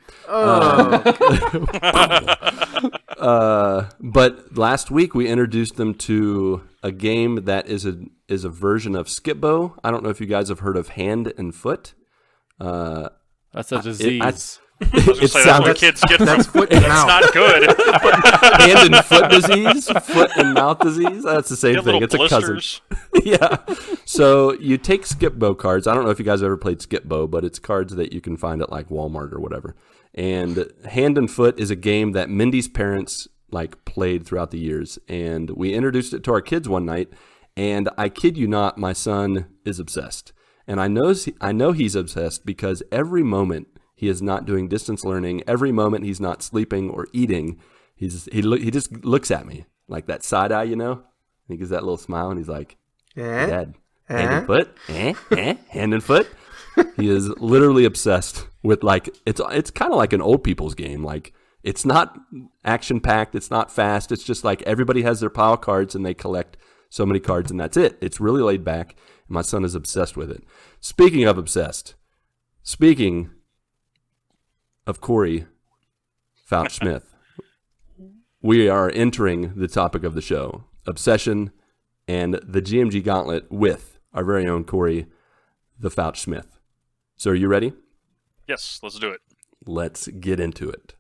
But last week we introduced them to a game that is a version of Skip-Bo. I don't know if you guys have heard of Hand and Foot. That's a disease. That's what kids get from foot and mouth. It's not good. Hand and foot disease, foot and mouth disease. That's the same thing. It's blisters. A cousin. Yeah. So you take Skip-Bo cards. I don't know if you guys ever played Skip-Bo, but it's cards that you can find at like Walmart or whatever. And Hand and Foot is a game that Mindy's parents played throughout the years, and we introduced it to our kids one night. And I kid you not, my son is obsessed. And I know he's obsessed because every moment he is not doing distance learning, every moment he's not sleeping or eating, he just looks at me like that side eye, He gives that little smile and he's like, Dad, hand and foot, hand and foot. He is literally obsessed with it's kind of like an old people's game. It's not action packed, it's not fast. It's just like everybody has their pile of cards and they collect so many cards and that's it. It's really laid back. And my son is obsessed with it. Speaking of obsessed, speaking of Corey Pfautch Smith, we are entering the topic of the show, obsession and the GMG Gauntlet with our very own Corey the Pfautch Smith. So are you ready? Yes, let's do it. Let's get into it.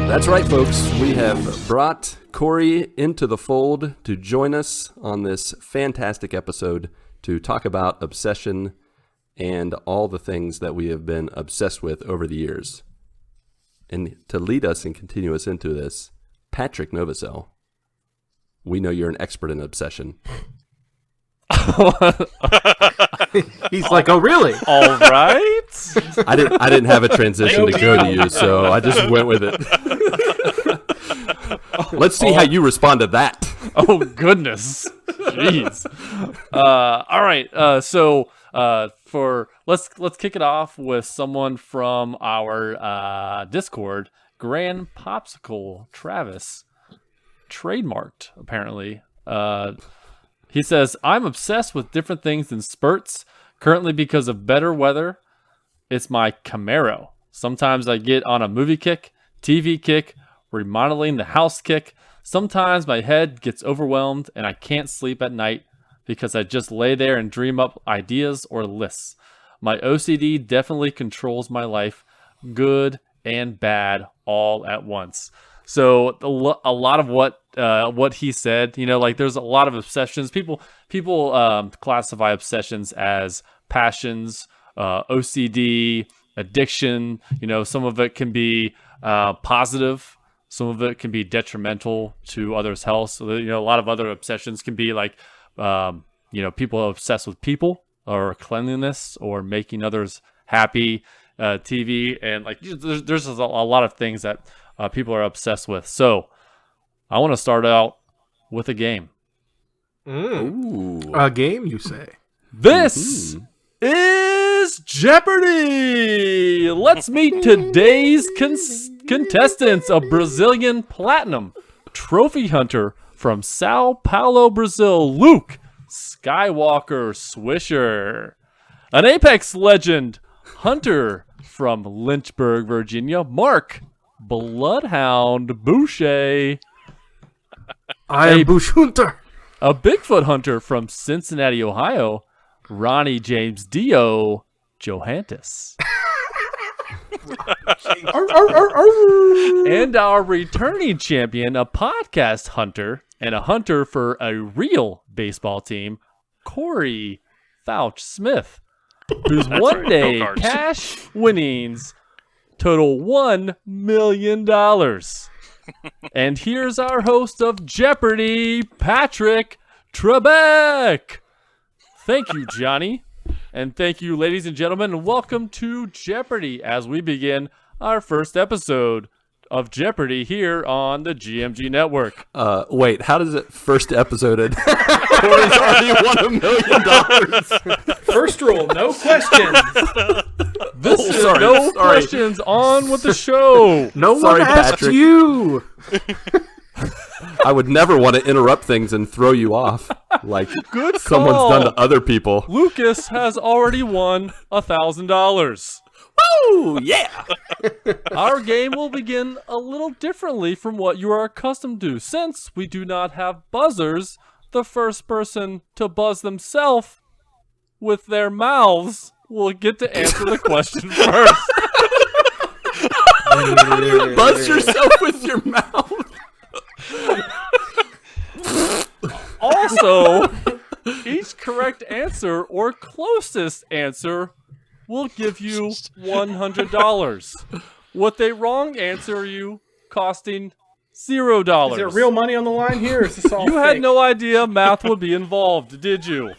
That's right, folks. We have brought Corey into the fold to join us on this fantastic episode. to talk about obsession and all the things that we have been obsessed with over the years. And to lead us and continue us into this, Patrick Novosel, we know you're an expert in obsession. He's like, oh, really? All right. I didn't have a transition to go to you, so I just went with it. Let's see how you respond to that. Oh, goodness. Jeez. All right. Let's kick it off with someone from our Discord, Granpopsicle Travis, trademarked apparently. He says, I'm obsessed with different things in spurts. Currently, because of better weather, it's my Camaro. Sometimes I get on a movie kick, TV kick, remodeling the house kick. Sometimes my head gets overwhelmed and I can't sleep at night because I just lay there and dream up ideas or lists. My OCD definitely controls my life, good and bad, all at once. So a lot of what he said, like there's a lot of obsessions. People classify obsessions as passions, OCD, addiction. Some of it can be positive. Some of it can be detrimental to others' health. So, a lot of other obsessions can be like, people are obsessed with people or cleanliness or making others happy, TV. And like, there's a lot of things that people are obsessed with. So I want to start out with a game. Ooh. A game, you say? This is Jeopardy! Let's meet today's contestants. A Brazilian Platinum Trophy hunter from Sao Paulo, Brazil, Luke Skywalker Swisher. An Apex legend hunter from Lynchburg, Virginia, Marc Bloodhound Boucher. I am Bush Hunter. A Bigfoot hunter from Cincinnati, Ohio, Ronnie James Dio Johantis. And our returning champion, a podcast hunter and a hunter for a real baseball team, Corey Pfautch Smith, whose one-day cash winnings total $1 million. And here's our host of Jeopardy, Patrick Trebek. Thank you, Johnny. And thank you, ladies and gentlemen, and welcome to Jeopardy as we begin our first episode of Jeopardy here on the GMG Network. Wait, how does it first episoded? Corey's already won $1 million. First rule, no questions. This is no questions on with the show. No Sorry, one asked Patrick. you. I would never want to interrupt things and throw you off like Good someone's call. done to other people. Lucas has already won $1,000. Woo! Yeah! Our game will begin a little differently from what you are accustomed to. Since we do not have buzzers, the first person to buzz themselves with their mouths will get to answer the question first. How do you buzz yourself with your mouth? Also, each correct answer or closest answer will give you $100. With a wrong answer, you costing $0. Is there real money on the line here? Or is this all You fake? had no idea math would be involved, did you?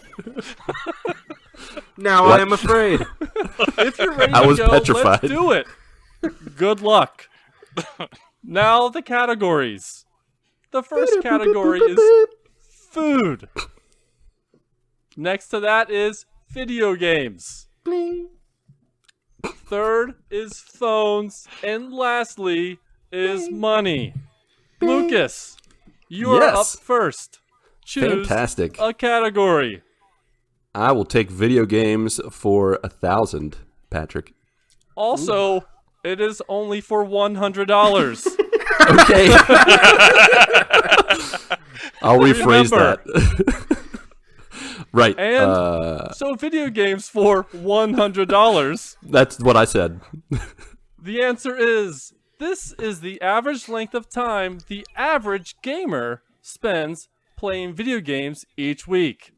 Now What? I am afraid. If you're ready I to was go, petrified. let's do it. Good luck. Now the categories. The first category is food. Next to that is video games. Third is phones. And lastly is money. Lucas, you are Yes. up first. Choose Fantastic. a category. I will take video games for 1,000, Patrick. Also, it is only for $100. Okay. I'll rephrase Remember. that. Right. And so video games for $100. That's what I said. The answer is, this is the average length of time the average gamer spends playing video games each week.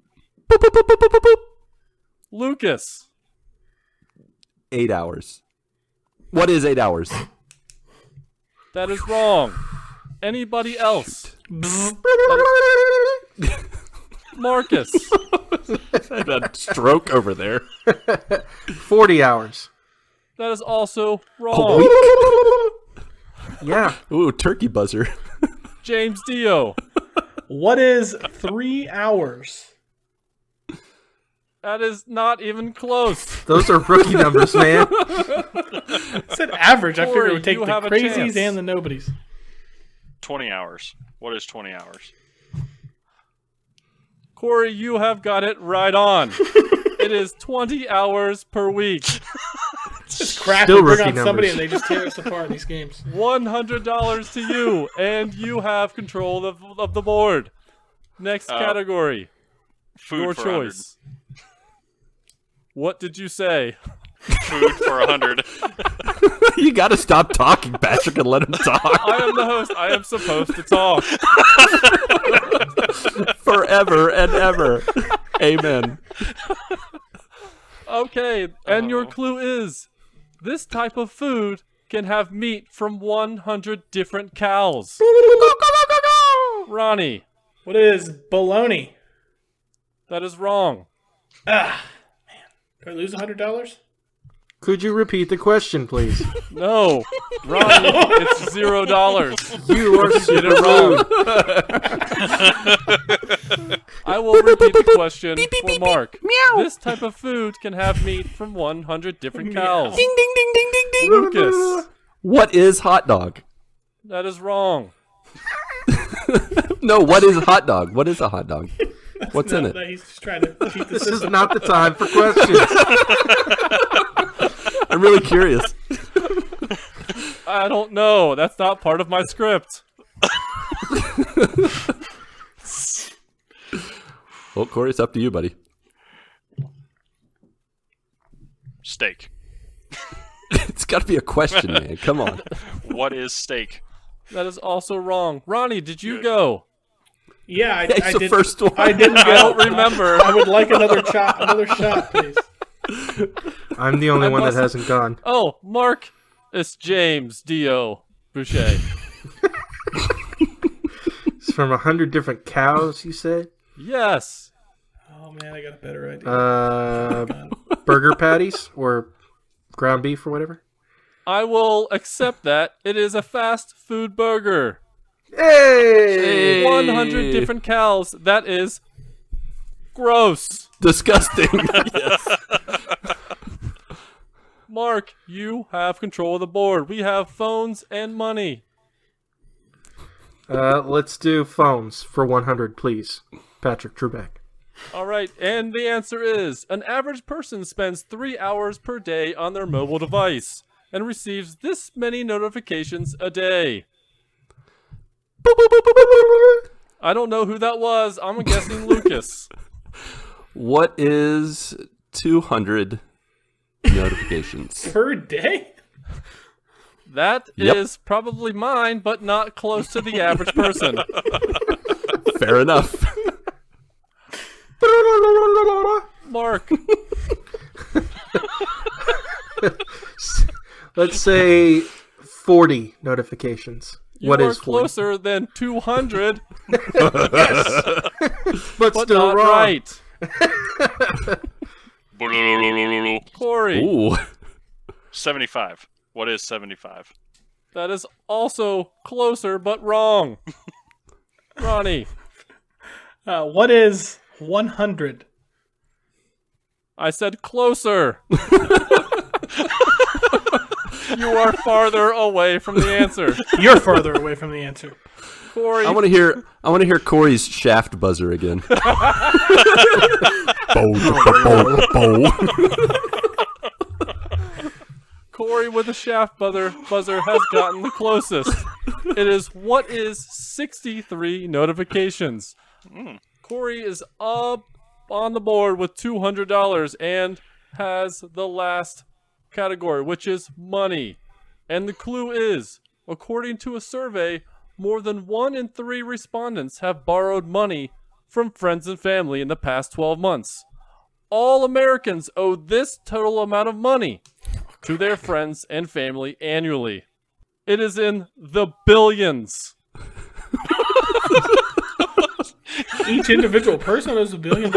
Lucas. 8 hours. What is 8 hours? That is wrong. Anybody else? Marcus. I had a stroke over there. 40 hours. That is also A wrong. week? Yeah. Ooh, turkey buzzer. James Dio. What is 3 hours? That is not even close. Those are rookie numbers, man. I said average. I figured it would take you the have a crazies chance. and the nobodies. 20 hours. What is 20 hours? Corey, you have got it right on. It is 20 hours per week. It's crap. Still We bring rookie on somebody numbers. and they just tear us apart in these games. $100 to you, and you have control of the board. Next category. Food Your for 100. choice. What did you say? Food for 100. You gotta stop talking, Patrick, and let him talk. I am the host. I am supposed to talk. Forever and ever. Amen. Okay, and your clue is, this type of food can have meat from 100 different cows. Ronnie, What is bologna? that is wrong. Do I lose $100? Could you repeat the question, please? No, Ronnie, it's $0. You are Get super it rude. wrong. I will repeat the question for Mark. This type of food can have meat from 100 different cows. Ding, ding, ding, ding, ding, ding. Lucas, What is hot dog? that is wrong. No, what is a hot dog? What is a hot dog? What's in it? He's just trying to cheat the This is system. not the time for questions. I'm really curious. I don't know. That's not part of my script. Well, Corey, it's up to you, buddy. Steak. It's got to be a question, man. Come on. What is steak? That is also wrong. Ronnie, did you go? Yeah, I It's the did. first one. I didn't I go. don't remember. I would like another shot, please. I'm the only I one must- that hasn't gone. Oh, Mark, it's James Dio Boucher. It's from 100 different cows, you said? Yes. Oh man, I got a better idea. Burger patties or ground beef or whatever? I will accept that. It is a fast food burger. Hey! 100 different cows. That is gross. Disgusting. Yes. Mark, you have control of the board. We have phones and money. Let's do phones for 100, please. Patrick Trubeck. All right, and the answer is an average person spends 3 hours per day on their mobile device and receives this many notifications a day. I don't know who that was. I'm guessing Lucas. What is 200 notifications? Per day? That Yep. is probably mine, but not close to the average person. Fair enough. Mark, Let's say 40 notifications. you What are is 40? closer than 200, But but still not wrong. right. Corey, Ooh. 75. What is 75? that is also closer, but wrong. Ronnie, What is 100? I said closer. You are farther away from the answer. You're farther away from the answer. Corey, I want to hear Corey's shaft buzzer again. Bow, bow, bow. Corey with the shaft buzzer has gotten the closest. It is what is 63 notifications. Corey is up on the board with $200 and has the last category, which is money. And the clue is, according to a survey, more than 1 in 3 respondents have borrowed money from friends and family in the past 12 months. All Americans owe this total amount of money to their friends and family annually. It is in the billions. Each individual person owes $1 billion?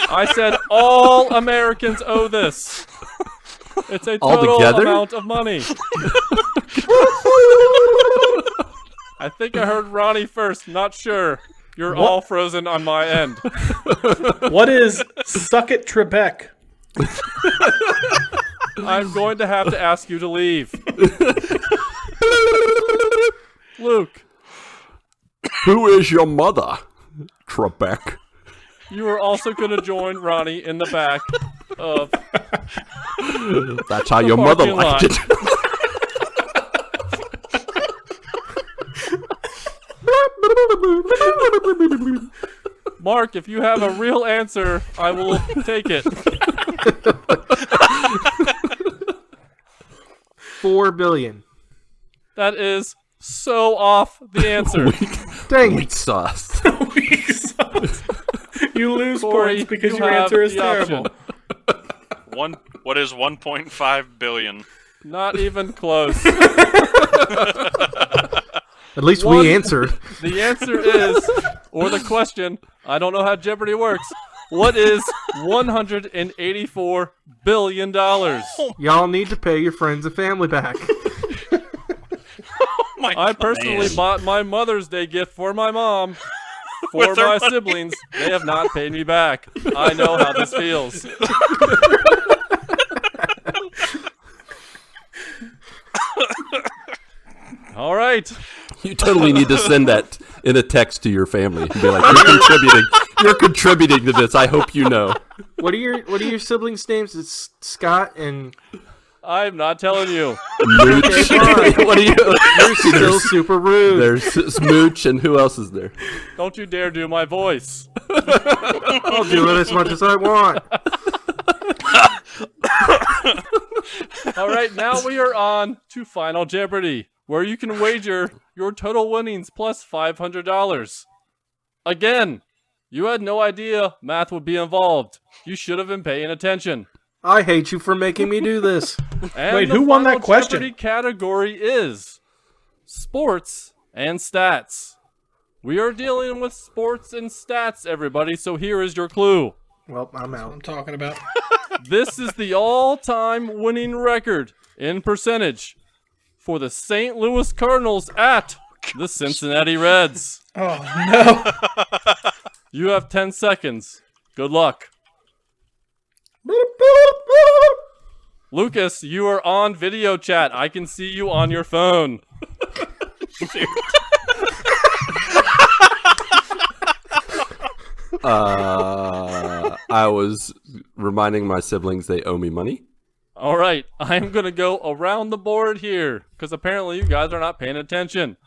I said all Americans owe this. It's a total Altogether? amount of money. I think I heard Ronnie first. Not sure. You're all frozen on my end. What is Suck It Trebek? I'm going to have to ask you to leave. Luke, Who is your mother, Trebek? you are also going to join Ronnie in the back of That's how your mother parking liked lot. it. Mark. If you have a real answer, I will take it. $4 billion. That is so off the answer. Dang Weak it. sauce. You lose Corey, points because you your have answer is the terrible. option. What is 1.5 billion? Not even close. At least One- we answered. The answer is, or the question, I don't know how Jeopardy works. What is $184 billion? Y'all need to pay your friends and family back. Oh my I personally man. bought my Mother's Day gift for my mom. For With their my money. siblings, they have not paid me back. I know how this feels. All right. You totally need to send that in a text to your family and be like, you're contributing to this. I hope you know. What are your siblings' names? It's Scott and I'm not telling you. Mooch. fine. What are you? you're still super rude. There's Smooch, and who else is there? Don't you dare do my voice. I'll do it as much as I want. All right, now we are on to Final Jeopardy, where you can wager your total winnings plus $500. Again, you had no idea math would be involved. You should have been paying attention. I hate you for making me do this. And Wait, the who won that Final question? Jeopardy category is sports and stats. We are dealing with sports and stats, everybody, so here is your clue. Well, I'm I'm out. talking about. This is the all-time winning record in percentage for the St. Louis Cardinals at the Cincinnati Reds. Oh no! You have 10 seconds. Good luck. Lucas, you are on video chat. I can see you on your phone. I was reminding my siblings they owe me money. All right, I'm going to go around the board here because apparently you guys are not paying attention.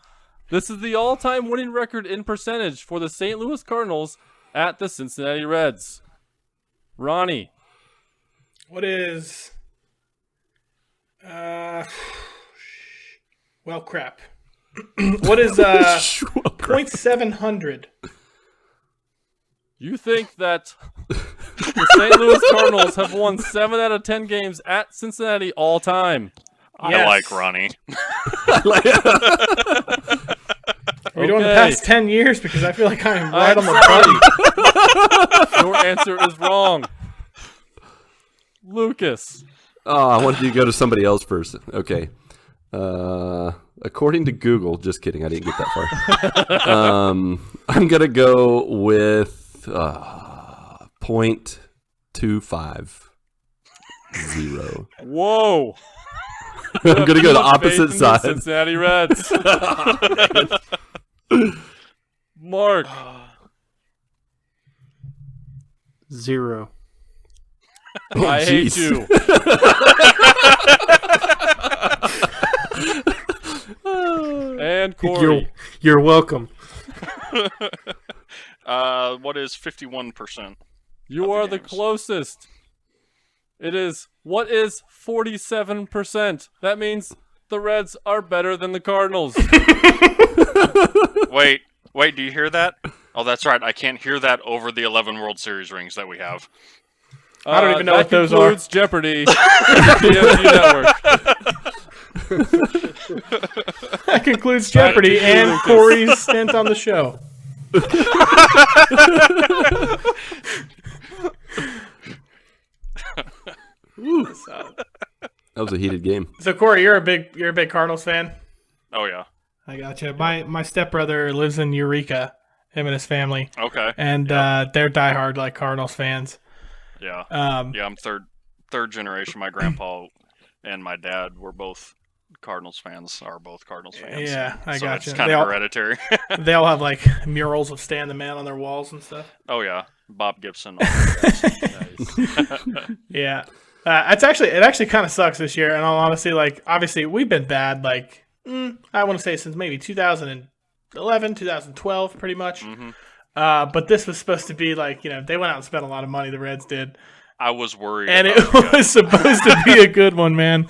This is the all-time winning record in percentage for the St. Louis Cardinals at the Cincinnati Reds. Ronnie, What is? Well, crap. What is 0.700? you think that the St. Louis Cardinals have won 7 out of 10 games at Cincinnati all time? I Yes. like Ronnie. Are we doing the Okay. past 10 years? Because I feel like I'm right I'm on the sorry. Your answer is wrong. Lucas. Oh, I wanted you to go to somebody else first. Okay. According to Google, just kidding, I didn't get that far. I'm gonna go with 0.250. Whoa. I'm gonna go the Much faith opposite in the side. Cincinnati Reds. Mark. 0. I hate jeez. you. And Corey. You're welcome. What is 51%? You the are the games. closest. It is, what is 47%? That means the Reds are better than the Cardinals. Wait, do you hear that? Oh, that's right. I can't hear that over the 11 World Series rings that we have. I don't even know that what those concludes are. Jeopardy. TMG Network. That concludes Jeopardy and Corey's stint on the show. That was a heated game. So Corey, you're a big Cardinals fan. Oh, yeah. I gotcha. My stepbrother lives in Eureka, him and his family, Okay. and they're diehard like Cardinals fans. Yeah. Um, Yeah, I'm third generation. My grandpa and my dad were both Cardinals fans. Are both Cardinals fans. Yeah, I so gotcha. It's kind They of all- hereditary. They all have like murals of Stan the Man on their walls and stuff. Oh yeah, Bob Gibson. All those guys. Yeah, it actually kind of sucks this year. And I'll honestly, like, obviously we've been bad. Like, I want to say since maybe 2011, 2012, pretty much. Mhm. But this was supposed to be like, they went out and spent a lot of money. The Reds did. I was worried. And about it was supposed to be a good one, man.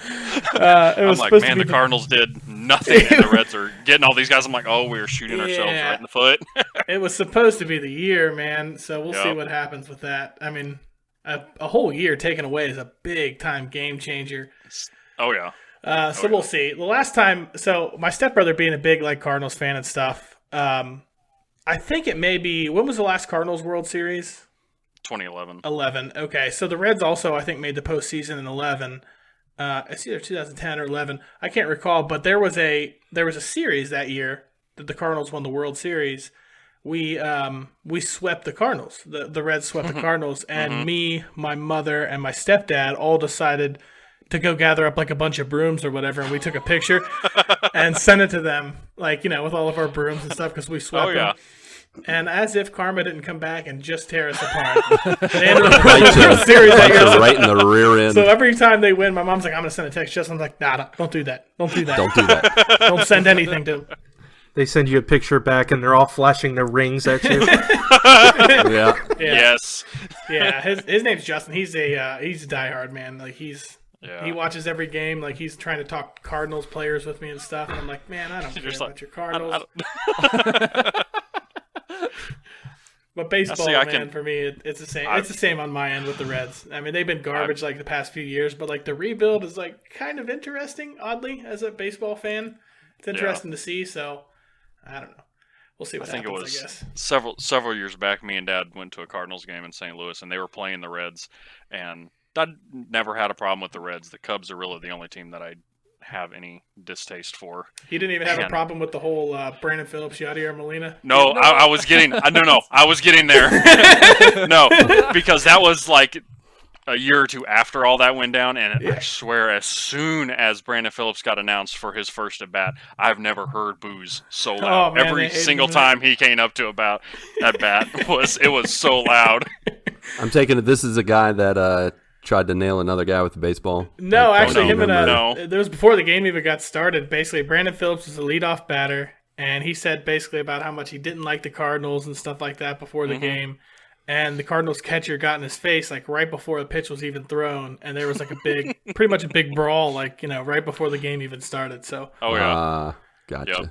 It I'm was like, supposed man, to the be Cardinals did nothing, and the Reds are getting all these guys. I'm like, oh, we're shooting ourselves Yeah. right in the foot. It was supposed to be the year, man. So we'll see Yep. what happens with that. I mean, a whole year taken away is a big time game changer. Oh yeah. So we'll see. The last time, so my stepbrother being a big like Cardinals fan and stuff. I think it may be, when was the last Cardinals World Series? 2011. 11. Okay, so the Reds also I think made the postseason in 11. It's either 2010 or 11. I can't recall, but there was a series that year that the Cardinals won the World Series. We swept the Cardinals. The Reds swept the Cardinals, and me, my mother, and my stepdad all decided to go gather up like a bunch of brooms or whatever, and we took a picture and sent it to them, like, with all of our brooms and stuff because we swept Oh yeah. them. And as if karma didn't come back and just tear us apart, they ended up winning the World Series that year. Right in the rear end. So every time they win, my mom's like, "I'm gonna send a text." Just I'm like, "Nah, don't do that. Don't do that. Don't do that. Don't send anything to." Them. They send you a picture back, and they're all flashing their rings at you. Yeah. Yeah, Yes. yeah. His name's Justin. He's a diehard man. Like he Yeah. watches every game. Like he's trying to talk Cardinals players with me and stuff. And I'm like, man, I don't care just about like, your Cardinals. I But baseball, See, I man, can- for me, it's the same. It's the same on my end with the Reds. I mean, they've been garbage like the past few years, but like the rebuild is like kind of interesting. Oddly, as a baseball fan, it's interesting to see. So I don't know. We'll see what I think happens. it was I guess. several years back. Me and Dad went to a Cardinals game in St. Louis, and they were playing the Reds. And I never had a problem with the Reds. The Cubs are really the only team that I have any distaste for. He didn't even have a Man. problem with the whole Brandon Phillips, Yadier Molina. No, I was getting. No, I was getting there. No, because that was like a year or two after all that went down, and I swear, as soon as Brandon Phillips got announced for his first at bat, I've never heard boos so loud. man, Every they hated single him. time he came up to at bat was so loud. I'm taking it this is a guy that tried to nail another guy with a baseball. No, I actually, don't him and remember. No. It was before the game even got started. Basically, Brandon Phillips was the leadoff batter, and he said basically about how much he didn't like the Cardinals and stuff like that before the game. And the Cardinals catcher got in his face like right before the pitch was even thrown, and there was like a big, pretty much a big brawl, like right before the game even started. So, Oh yeah, Gotcha. Yep.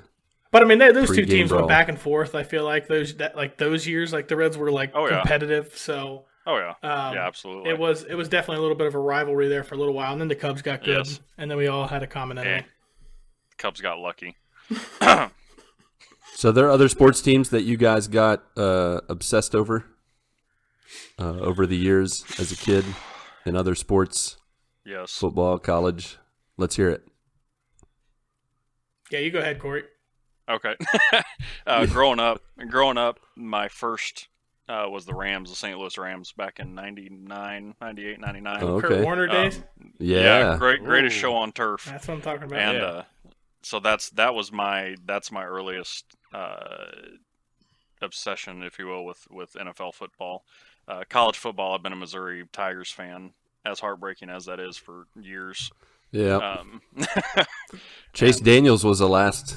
but I mean, those two Pre-game teams brawl. went back and forth. I feel like those years, like the Reds were like Oh, yeah. competitive. So. oh yeah, yeah, absolutely. It was definitely a little bit of a rivalry there for a little while, and then the Cubs got good, Yes. and then we all had a common enemy. The Cubs got lucky. So there are other sports teams that you guys got obsessed over the years as a kid in other sports, Yes. football, college. Let's hear it. Yeah, you go ahead, Corey. Okay. Growing up, my first was the Rams, the St. Louis Rams, back in 99, 98, 99. Oh, Kurt okay. Warner days. Yeah. Greatest show on turf. That's what I'm talking about. And so that's my earliest obsession, if you will, with NFL football. College football, I've been a Missouri Tigers fan, as heartbreaking as that is for years. Yeah. Chase Daniels was the last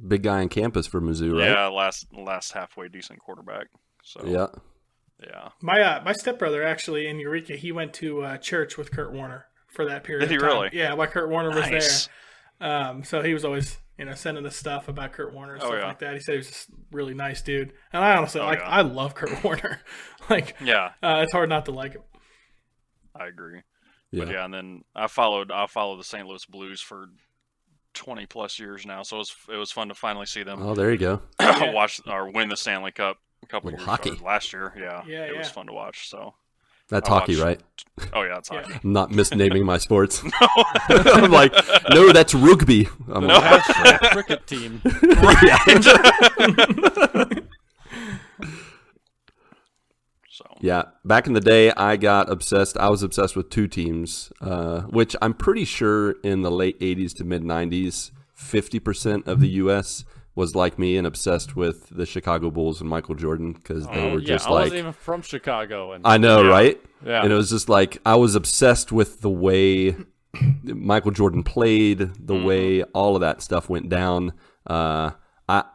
big guy on campus for Mizzou, right? Yeah, last halfway decent quarterback. So yeah. My stepbrother actually in Eureka, he went to church with Kurt Warner for that period. Did he of time. really? Yeah, while Kurt Warner was Nice. So he was always, sending us stuff about Kurt Warner and stuff yeah. like that. He said he was just a really nice dude. And I honestly, I love Kurt Warner. It's hard not to like him. I agree. Yeah. But and then I followed the St. Louis Blues for 20 plus years now, so it was fun to finally see them Oh, there you go. watch or win the Stanley Cup a couple Little years hockey. ago. Last year. Yeah, Yeah, it was yeah. fun to watch. So That's I hockey, watched- right? Oh yeah, it's hockey. I'm not misnaming my sports. I'm like, no, that's rugby. I'm The like, national cricket team. So yeah, back in the day, I was obsessed with two teams, which I'm pretty sure in the late 80s to mid 90s, 50% of the U.S. was like me and obsessed with the Chicago Bulls and Michael Jordan because they were just I like, wasn't even from Chicago. And I know, right? Yeah. And it was just like, I was obsessed with the way Michael Jordan played, the way all of that stuff went down. I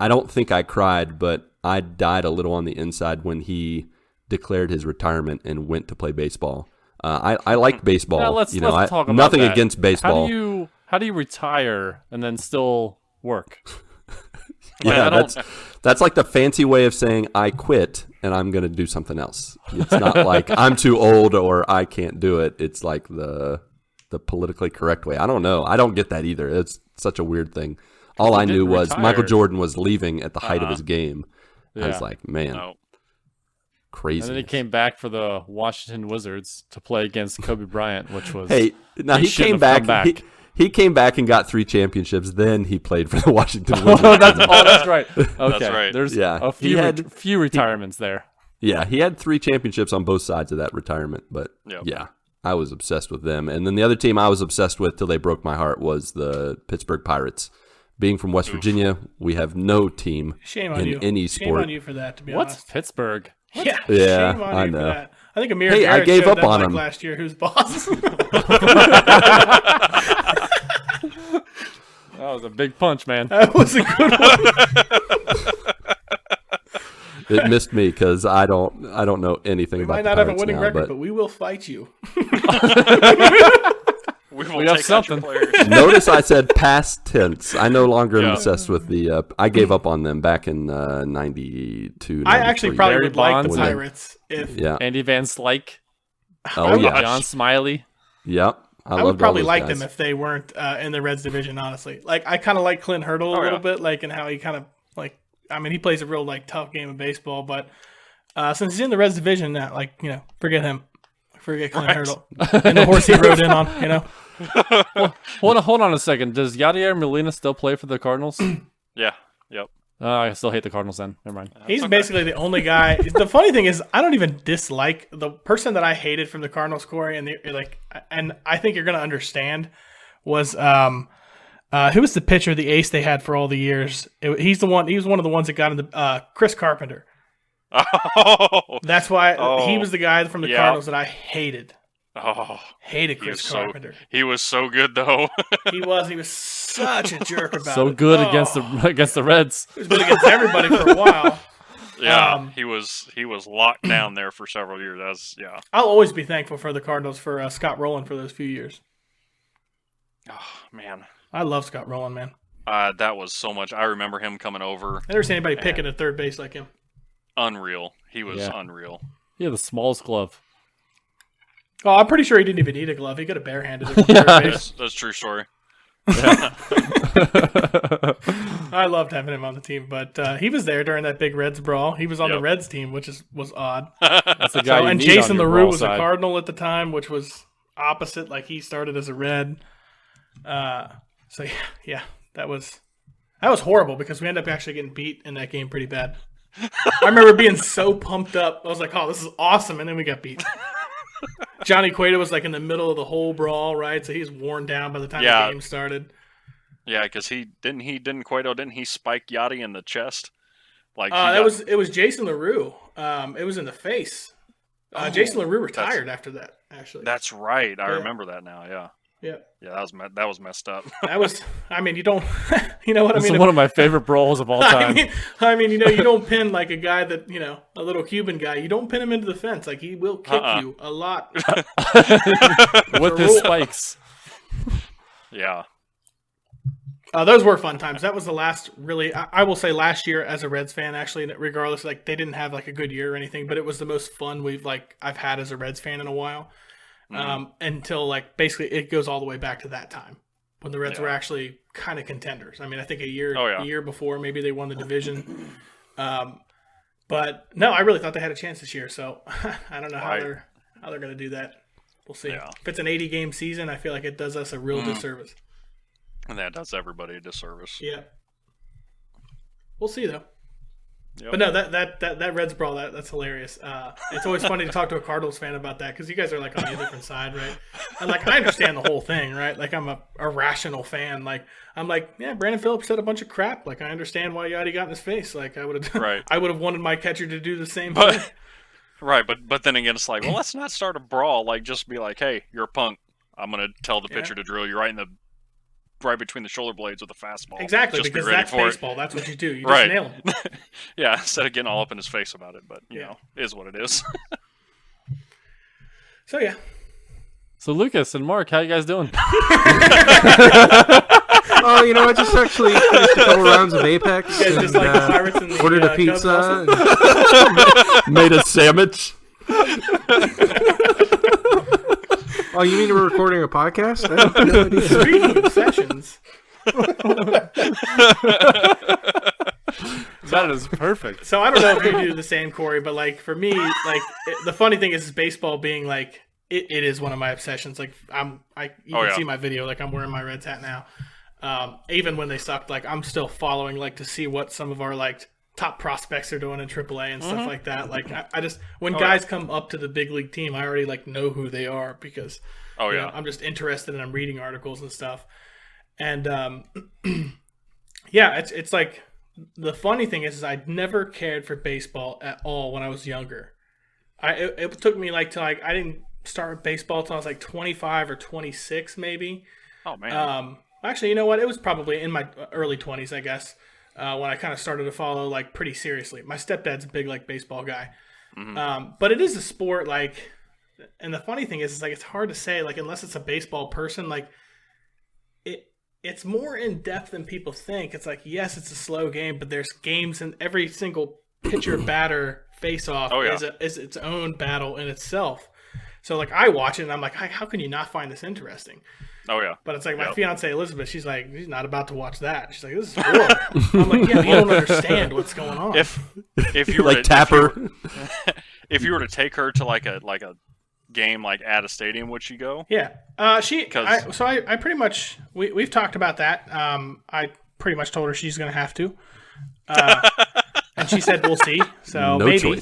don't think I cried, but I died a little on the inside when he declared his retirement and went to play baseball. I like baseball. Now let's talk about nothing that. against baseball. How do you retire and then still work? Yeah, that's like the fancy way of saying I quit and I'm going to do something else. It's not like I'm too old or I can't do it. It's like the politically correct way. I don't know. I don't get that either. It's such a weird thing. All I knew was retire. Michael Jordan was leaving at the height of his game. I was Yeah. like, man, no. crazy. And then he came back for the Washington Wizards to play against Kobe Bryant, which was Hey, now he shouldn't came have come back. back. He came back and got 3 championships. Then he played for the Washington oh, Wizards. that's right. Okay, right. there's Yeah. a He had- few retirements there. Yeah, he had 3 championships on both sides of that retirement. But Yep. yeah, I was obsessed with them. And then the other team I was obsessed with till they broke my heart was the Pittsburgh Pirates. Being from West Virginia, we have no team Shame on in you. any Shame sport. on you for that, to be What's honest. Pittsburgh? Yeah, Yeah, shame on I you know. for that. I think Amir Hey, I Garrett gave showed up that on like him. last year. Who's boss? That was a big punch, man. That was a good one. It missed me because I don't know anything We about might the not have a Pirates winning now, record, but we will fight you. We will We have take out your something. players. Notice I said past tense. I no longer am Yeah. obsessed with the. I gave up on them back in 92. I actually 93. probably Barry would like the Bonds. Pirates if Yeah. Andy Van Slyke, Oh yeah. John Smiley. Yep. I loved would all probably those like guys. them if they weren't in the Reds division. Honestly, like I kind of like Clint Hurdle a Oh, little yeah. bit, like and how he kind of like. I mean, he plays a real like tough game of baseball, but since he's in the Reds division, forget him. Forget Clint Hurdle and the horse he rode in on. Hold on a second. Does Yadier Molina still play for the Cardinals? Yeah. Yep. I still hate the Cardinals then. Never mind. He's basically the only guy. The funny thing is, I don't even dislike the person that I hated from the Cardinals, Corey, and I think you're gonna understand was who was the pitcher, the ace they had for all the years. He's the one. He was one of the ones that got into Chris Carpenter. Oh. That's why Oh, he was the guy from the yeah. Cardinals that I hated. Oh. Hated He was Chris Carpenter. He was so good though. He was such a jerk about So it. good Oh, against the Reds. He was good against everybody for a while. Yeah. He was locked down there for several years. I'll always be thankful for the Cardinals for Scott Rowland for those few years. Oh man. I love Scott Rowland, man. That was so much. I remember him coming over. I never seen anybody picking at third base like him. Unreal. He was Yeah. unreal. Yeah, the smallest glove. Oh, I'm pretty sure he didn't even need a glove. He could have barehanded it from third base. That's a true story. I loved having him on the team, but he was there during that big Reds brawl. He was on the Yep. Reds team, which was odd. That's the guy. So, you and need Jason on your LaRue brawl was side. a Cardinal at the time, which was opposite. Like he started as a Red. So yeah, that was horrible because we ended up actually getting beat in that game pretty bad. I remember being so pumped up. I was like, "Oh, this is awesome!" And then we got beat. Johnny Cueto was like in the middle of the whole brawl, right? So he was worn down by the time Yeah. the game started. Yeah, because didn't he spike Yachty in the chest? Like It was Jason LaRue. It was in the face. Jason LaRue retired after that. Actually, That's right. I Yeah. remember that now. Yeah. yeah. Yeah, that was messed up. That was. I mean, you don't. You know what I This mean? is one of my favorite brawls of all time. I mean, you don't pin like a guy that a little Cuban guy. You don't pin him into the fence. Like he will kick you a lot. With his spikes. Yeah. Those were fun times. That was the last really, I will say last year as a Reds fan, actually, regardless, like they didn't have like a good year or anything, but it was the most fun I've had as a Reds fan in a while. Until like basically it goes all the way back to that time when the Reds were actually kind of contenders. I mean, I think a year before maybe they won the division. But no, I really thought they had a chance this year. So I don't know how they're going to do that. We'll see. Yeah. If it's an 80-game season, I feel like it does us a real disservice. And that does everybody a disservice. Yeah. We'll see though. Yep. But no, that Reds brawl, that's hilarious. It's always funny to talk to a Cardinals fan about that because you guys are like on the different side, right? And like I understand the whole thing, right? Like I'm a rational fan. Like I'm like, yeah, Brandon Phillips said a bunch of crap. Like I understand why Yachty got in his face. Like I would have wanted my catcher to do the same thing. Right, but then again, it's like, well, let's not start a brawl. Like just be like, hey, you're a punk. I'm gonna tell the pitcher to drill you right between the shoulder blades with a fastball. Exactly, just because be ready that's for baseball. That's what you do. You just nail him. Yeah, instead of getting all up in his face about it. But, you know, it is what it is. So, yeah. So, Lucas and Mark, how you guys doing? Oh, you know, I just actually finished a couple rounds of Apex. You guys just like the Pirates and the ordered a pizza. Made a sandwich. Oh, you mean we're recording a podcast? I have no idea. Speaking of sessions. That is perfect. So I don't know if you do the same, Corey, but like for me, like the funny thing is baseball being like it is one of my obsessions. Like you can see my video, like I'm wearing my Reds hat now. Even when they sucked, like I'm still following like to see what some of our like top prospects are doing in AAA and stuff like that. Like I just when guys come up to the big league team, I already like know who they are because you know, I'm just interested and I'm reading articles and stuff. And yeah, it's like the funny thing is I never cared for baseball at all when I was younger. It took me like I didn't start baseball until I was like 25 or 26 maybe. Oh man. Actually, you know what? It was probably in my early 20s, I guess. When I kind of started to follow like pretty seriously. My stepdad's a big like baseball guy. But it is a sport like, and the funny thing is like it's hard to say like unless it's a baseball person, like it's more in depth than people think. It's like, yes, it's a slow game, but there's games and every single pitcher batter face off is its own battle in itself. So like I watch it and I'm like, how can you not find this interesting? Oh yeah. But it's like my fiance Elizabeth, she's like, she's not about to watch that. She's like, this is horrible. I'm like, yeah, you don't understand what's going on. If you were like Tapper, if you were to take her to like a game like at a stadium, would she go? Yeah. I pretty much we've talked about that. I pretty much told her she's gonna have to. And she said we'll see. So maybe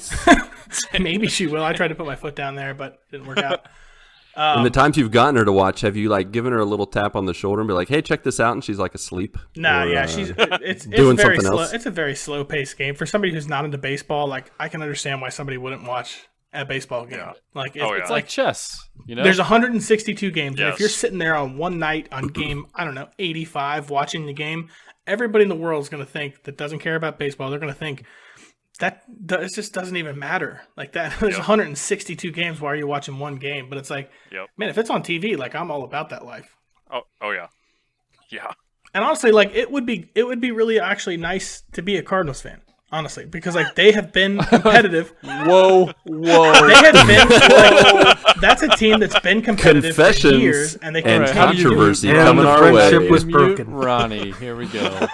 maybe she will. I tried to put my foot down there, but it didn't work out. And the times you've gotten her to watch, have you like given her a little tap on the shoulder and be like, "Hey, check this out," and she's like asleep? Nah, or, yeah, it's doing very something slow. else. It's a very slow paced game for somebody who's not into baseball. Like I can understand why somebody wouldn't watch a baseball game. Yeah. Like it's like chess. You know, there's 162 games, and Yes. if you're sitting there on one night on game, I don't know, 85, watching the game, everybody in the world is going to think that doesn't care about baseball. They're going to think that it just doesn't even matter. Like that, there's 162 games. Why are you watching one game? But it's like, man, if it's on TV, like I'm all about that life. Oh yeah, yeah. And honestly, like it would be really actually nice to be a Cardinals fan. Honestly, because like they have been competitive. Whoa. They have been. Like, that's a team that's been competitive for years, and they and continue. controversy And coming the our way. friendship was Mute broken. Ronnie, here we go.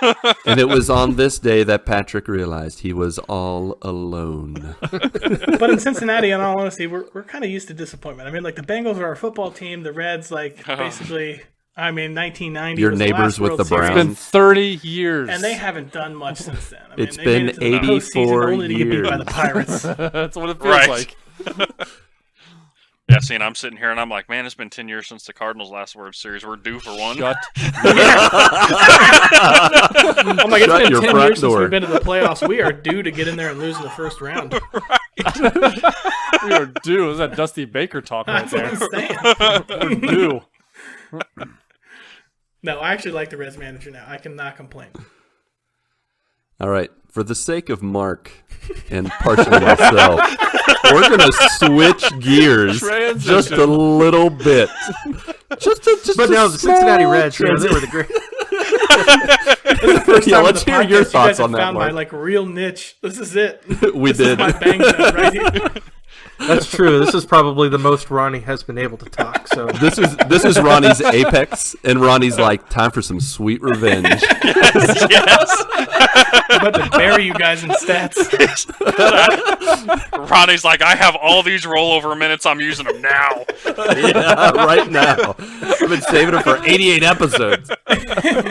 And it was on this day that Patrick realized he was all alone. But in Cincinnati, in all honesty, we're kind of used to disappointment. I mean, like the Bengals are our football team. The Reds, like basically. I mean, 1990. Your was neighbors the with last the World Series. It's Browns. been 30 years. And they haven't done much since then. I mean, It's they been made it to the 84 postseason only to get beat by the years. Pirates. That's what it feels Right. like. Yeah, see, and I'm sitting here and I'm like, man, it's been 10 years since the Cardinals last World Series. We're due for one. Shut. I'm like, it's Shut been your 10 front years since door. we've been to the playoffs. We are due to get in there and lose in the first round. We are due. It was that Dusty Baker talk right That's what there. I'm saying. We're due. No, I actually like the Reds manager now. I cannot complain. All right. For the sake of Mark and partially myself, we're going to switch gears just a little bit. Just But a no, the Cincinnati small Reds, you know, they transition. were the great. the first time let's hear your thoughts on that, found Mark. my like real niche. This is it. We this did. Is my bang zone right here. That's true. This is probably the most Ronnie has been able to talk. So This is Ronnie's apex, and Ronnie's like, time for some sweet revenge. Yes. I'm about to bury you guys in stats. Ronnie's like, I have all these rollover minutes. I'm using them now. Yeah, right now. I've been saving it for 88 episodes.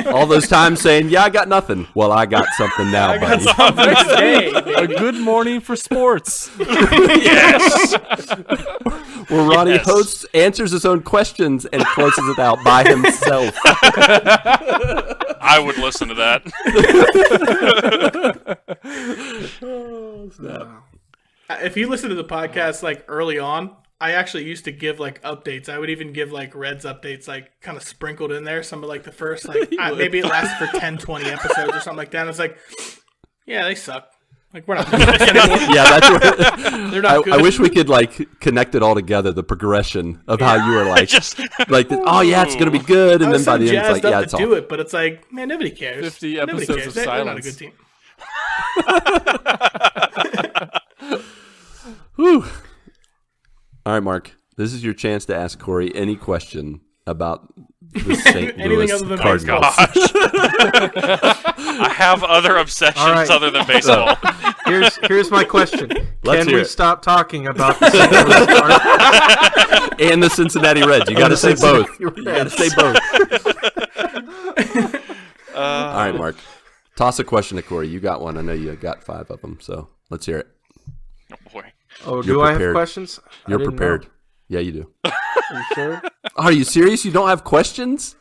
All those times saying, yeah, I got nothing. Well, I got something now, buddy. Hey, A good morning for sports. Yes. Where Ronnie Yes. hosts, answers his own questions, and closes it out by himself. I would listen to that. if you listen to the podcast like early on, I actually used to give like updates. I would even give like Reds updates, like kind of sprinkled in there. Some of like the first, like maybe it lasted for 10, 20 episodes or something like that. And it's like, yeah, they suck. Like we're not doing this anymore. Yeah, that's what They're not good. I wish we could like connect it all together, the progression of how you were like, Just oh yeah, it's gonna be good, I and was then by so the end it's jazzed like, yeah, up it's to all. do it, but it's like, man, nobody cares. 50 Nobody episodes cares. of They're not a silence. good team. Whew. All right, Mark, this is your chance to ask Corey any question about the St. Anything Louis other than Cardinals. gosh. I have other obsessions All right. other than baseball. here's my question. Let's Can hear we it. stop talking about the St. Louis Cardinals? And the Cincinnati Reds. You got to say both. You got to say both. All right, Mark. Toss a question to Corey. You got one. I know you got 5 of them, so let's hear it. Oh boy. Oh, You're do I have prepared. questions? I You're didn't prepared. know. Yeah, you do. Are you sure? Are you serious? You don't have questions?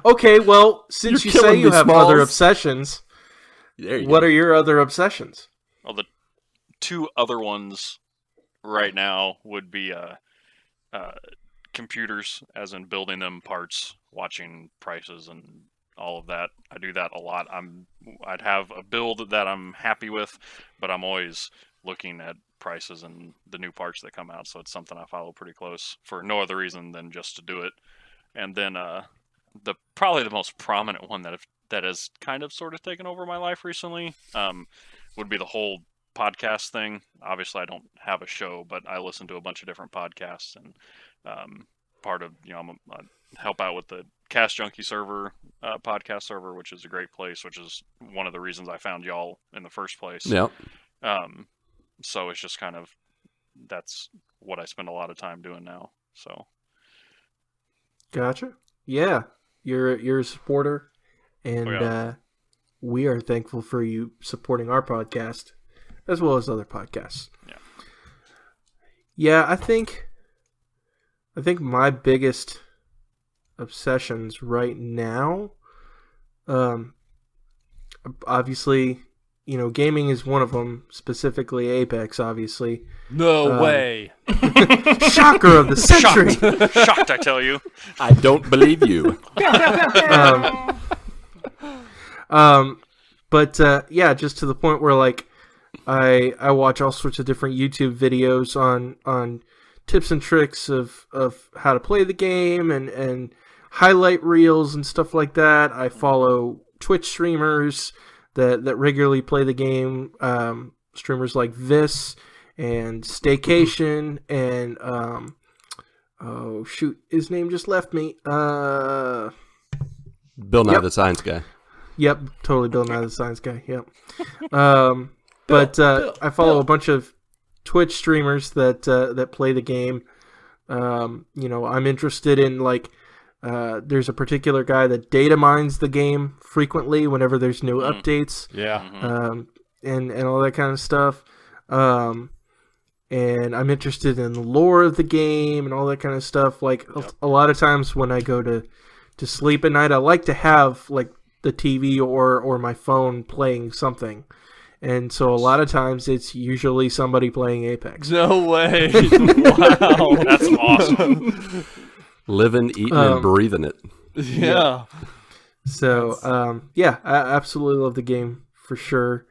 Okay, well, since You're you say killing you me, have other Smalls. obsessions, There you what go. are your other obsessions? Well, the 2 other ones right now would be computers, as in building them, parts, watching prices, and all of that. I do that a lot. I'd have a build that I'm happy with, but I'm always looking at prices and the new parts that come out, so it's something I follow pretty close for no other reason than just to do it. And then probably the most prominent one that has kind of sort of taken over my life recently would be the whole podcast thing. Obviously, I don't have a show, but I listen to a bunch of different podcasts, and part of I help out with the Cast Junkie server, podcast server, which is a great place, which is one of the reasons I found y'all in the first place. Yeah. So it's just kind of, that's what I spend a lot of time doing now. So Gotcha. Yeah, you're a supporter, and we are thankful for you supporting our podcast as well as other podcasts. Yeah. Yeah, I think my biggest obsessions right now, obviously, gaming is one of them, specifically Apex, obviously. No way. Shocker of the century! shocked, I tell you. I don't believe you. But yeah, just to the point where like I watch all sorts of different YouTube videos on tips and tricks of how to play the game and highlight reels and stuff like that. I follow Twitch streamers that regularly play the game, streamers like Vis and Staycation and oh shoot, his name just left me. Bill Nye Yep. the Science Guy. Yep, totally Bill Nye the Science Guy. Yep. But I follow a bunch of Twitch streamers that play the game. I'm interested in like there's a particular guy that data mines the game frequently whenever there's new updates. Yeah. And all that kind of stuff. And I'm interested in the lore of the game and all that kind of stuff. Like a lot of times when I go to sleep at night, I like to have like the TV or my phone playing something. And so a lot of times it's usually somebody playing Apex. No way. Wow. That's awesome. Living, eating, and breathing it. Yeah. So, yeah, I absolutely love the game for sure.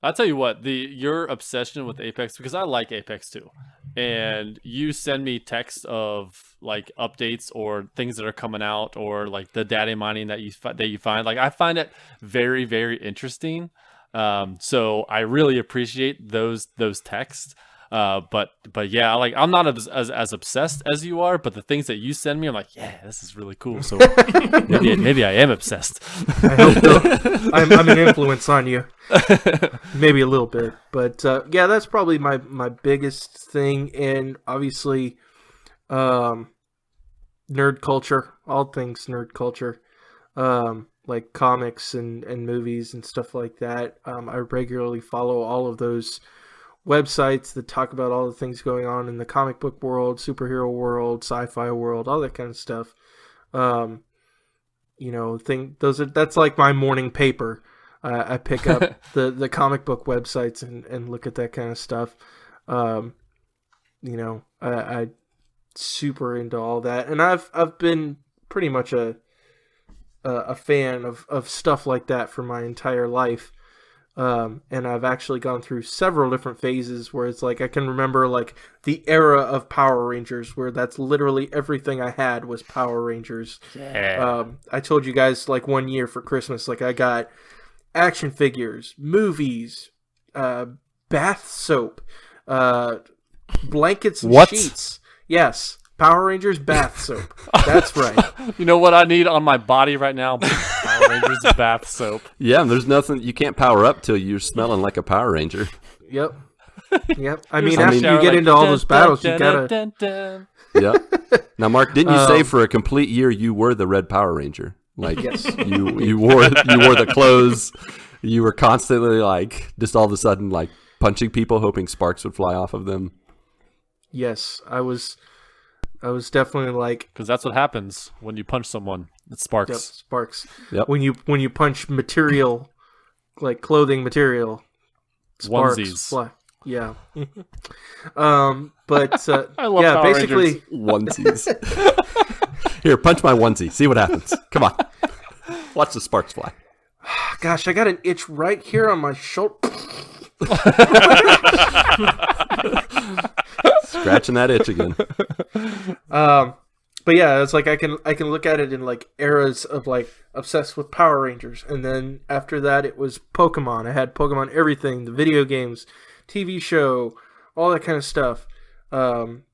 I'll tell you what, your obsession with Apex, because I like Apex too, and you send me texts of like updates or things that are coming out, or like the data mining that you find. Like I find it very, very interesting. So I really appreciate those texts. But yeah, like I'm not as obsessed as you are, but the things that you send me, I'm like, yeah, this is really cool. So maybe I am obsessed. I hope so. I'm an influence on you, maybe a little bit, but yeah, that's probably my biggest thing, and obviously, nerd culture, all things nerd culture, like comics and movies and stuff like that. I regularly follow all of those websites that talk about all the things going on in the comic book world, superhero world, sci-fi world, all that kind of stuff. That's like my morning paper. I pick up the comic book websites and look at that kind of stuff. I super into all that, and I've been pretty much a fan of stuff like that for my entire life. And I've actually gone through several different phases where it's like I can remember like the era of Power Rangers, where that's literally everything I had was Power Rangers. Yeah. I told you guys like one year for Christmas, like I got action figures, movies, bath soap, blankets and sheets. Yes, Power Rangers bath soap. That's right. You know what I need on my body right now? Power Rangers bath soap. Yeah, there's nothing you can't power up till you're smelling like a Power Ranger. Yep. I mean, after you get into all those battles, you gotta. Yep. Now, Mark, didn't you say for a complete year you were the Red Power Ranger? Like, yes. you wore the clothes. You were constantly like just all of a sudden like punching people, hoping sparks would fly off of them. Yes, I was definitely like, because that's what happens when you punch someone. It sparks. Yep, sparks. Yep. When you punch material, like clothing material, sparks Onesies. fly. Yeah. I love yeah, Power basically Rangers. Onesies. Here, punch my onesie. See what happens. Come on. Watch the sparks fly. Gosh, I got an itch right here on my shoulder. Scratching that itch again. But yeah, it's like I can look at it in like eras of like obsessed with Power Rangers, and then after that it was Pokemon. I had Pokemon everything, the video games, TV show, all that kind of stuff. And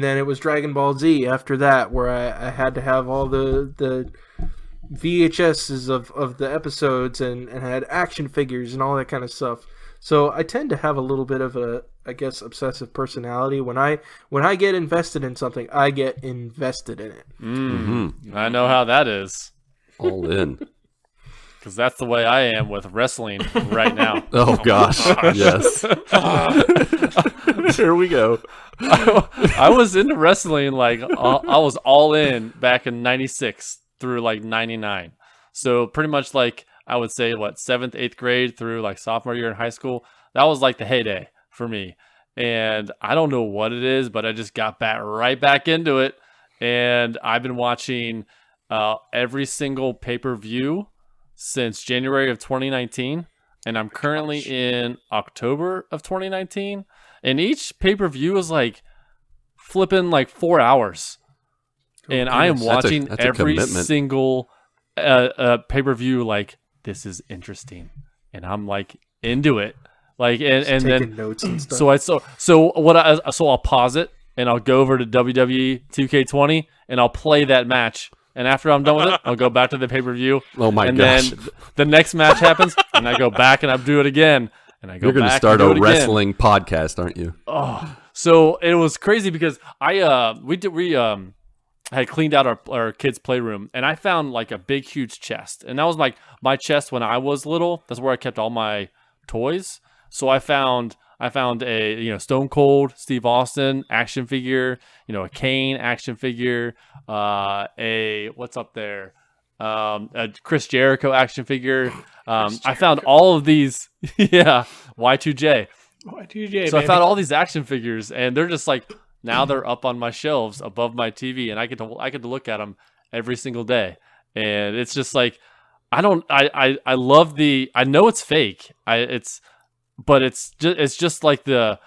then it was Dragon Ball Z after that, where I had to have all the VHSs of the episodes and had action figures and all that kind of stuff. So I tend to have a little bit of a, I guess, obsessive personality. When I get invested in something, I get invested in it. Mm-hmm. I know how that is. All in. Because that's the way I am with wrestling right now. Oh gosh. Yes. Here we go. I was into wrestling like I was all in back in '96 through like '99. So pretty much like I would say 7th, 8th grade through like sophomore year in high school. That was like the heyday for me. And I don't know what it is, but I just got right back into it. And I've been watching every single pay-per-view since January of 2019. And I'm currently in October of 2019. And each pay-per-view is like flipping like 4 hours. And I am watching every single pay-per-view like, this is interesting, and I'm like into it, like and then notes and stuff. So I'll pause it and I'll go over to WWE 2K20 and I'll play that match, and after I'm done with it, I'll go back to the pay-per-view. Oh my gosh! And then the next match happens, and I go back and I do it again, and I go. You're going to start a wrestling podcast, aren't you? Oh, so it was crazy because we had cleaned out our kids' playroom, and I found like a big, huge chest. And that was like my chest when I was little. That's where I kept all my toys. So I found a Stone Cold Steve Austin action figure, a Kane action figure, a Chris Jericho action figure. I found all of these, Y2J. Y2J. So I found all these action figures, and they're just like. Now they're up on my shelves above my TV, and I get to look at them every single day. And it's just like I don't. I love the. I know it's fake. But it's just like the.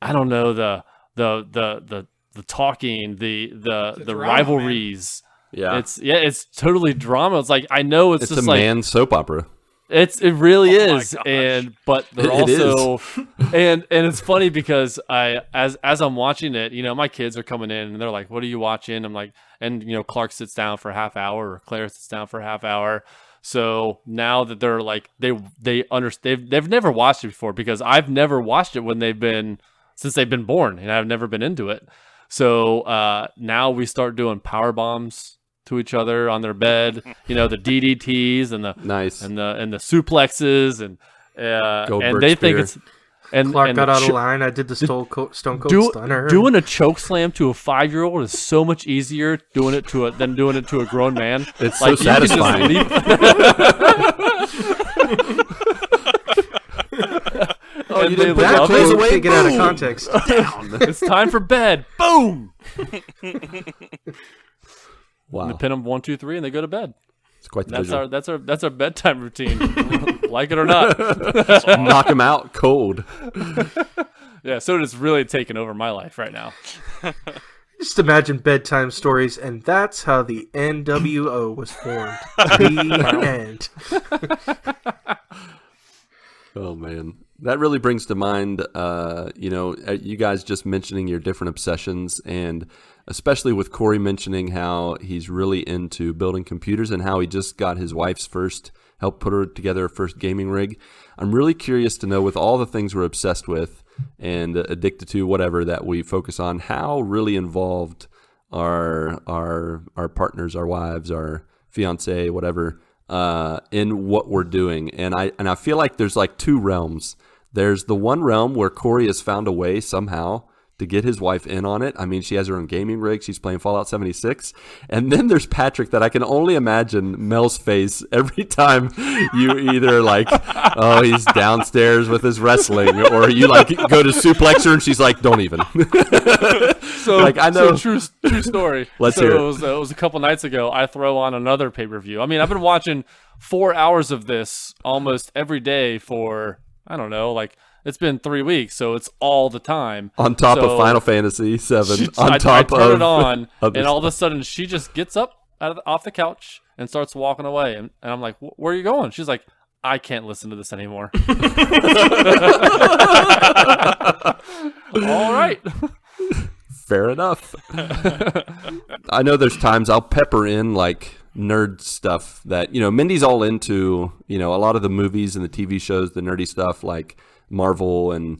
I don't know the talking the rivalries. Yeah. It's totally drama. It's like I know it's just a like man soap opera. It really Oh is, but they're It also and it's funny because as I'm watching it, my kids are coming in and they're like, "What are you watching?" I'm like, and Clark sits down for a half hour or Claire sits down for a half hour. So now that they're like they understand, they've never watched it before because I've never watched it since they've been born and I've never been into it. So now we start doing power bombs to each other on their bed, the DDTs and the Nice and the suplexes and they think it's and Clark and got the out of line. I did the Stone Cold Stunner. Doing a choke slam to a 5-year-old is so much easier than doing it to a grown man. It's so satisfying. Oh, you didn't love close it. away. Take it out of context. It's time for bed. Boom. Wow, They pin them 1, 2, 3, and they go to bed. it's quite the visual. That's our bedtime routine. Like it or not. Knock him out cold. Yeah, so it's really taken over my life right now. Just imagine bedtime stories, and that's how the NWO was formed. The end. Oh man, that really brings to mind, you guys just mentioning your different obsessions, and especially with Corey mentioning how he's really into building computers and how he just got his wife's helped put her together her first gaming rig. I'm really curious to know, with all the things we're obsessed with and addicted to, whatever that we focus on, how really involved our partners, our wives, our fiance, whatever, in what we're doing. And I feel like there's like two realms. There's the one realm where Corey has found a way somehow to get his wife in on it. I mean, she has her own gaming rig. She's playing Fallout 76. And then there's Patrick, that I can only imagine Mel's face every time you either like, oh, he's downstairs with his wrestling, or you like go to suplex her and she's like, don't even. So, like, I know. So true story. Let's hear it. It was a couple nights ago. I throw on another pay-per-view. I mean, I've been watching 4 hours of this almost every day for, I don't know, like, it's been 3 weeks, so it's all the time. On top of Final Fantasy VII. I turn it on, and all of a sudden she just gets up off the couch and starts walking away. And I'm like, where are you going? She's like, I can't listen to this anymore. All right. Fair enough. I know there's times I'll pepper in like nerd stuff that, Mindy's all into, a lot of the movies and the TV shows, the nerdy stuff like Marvel and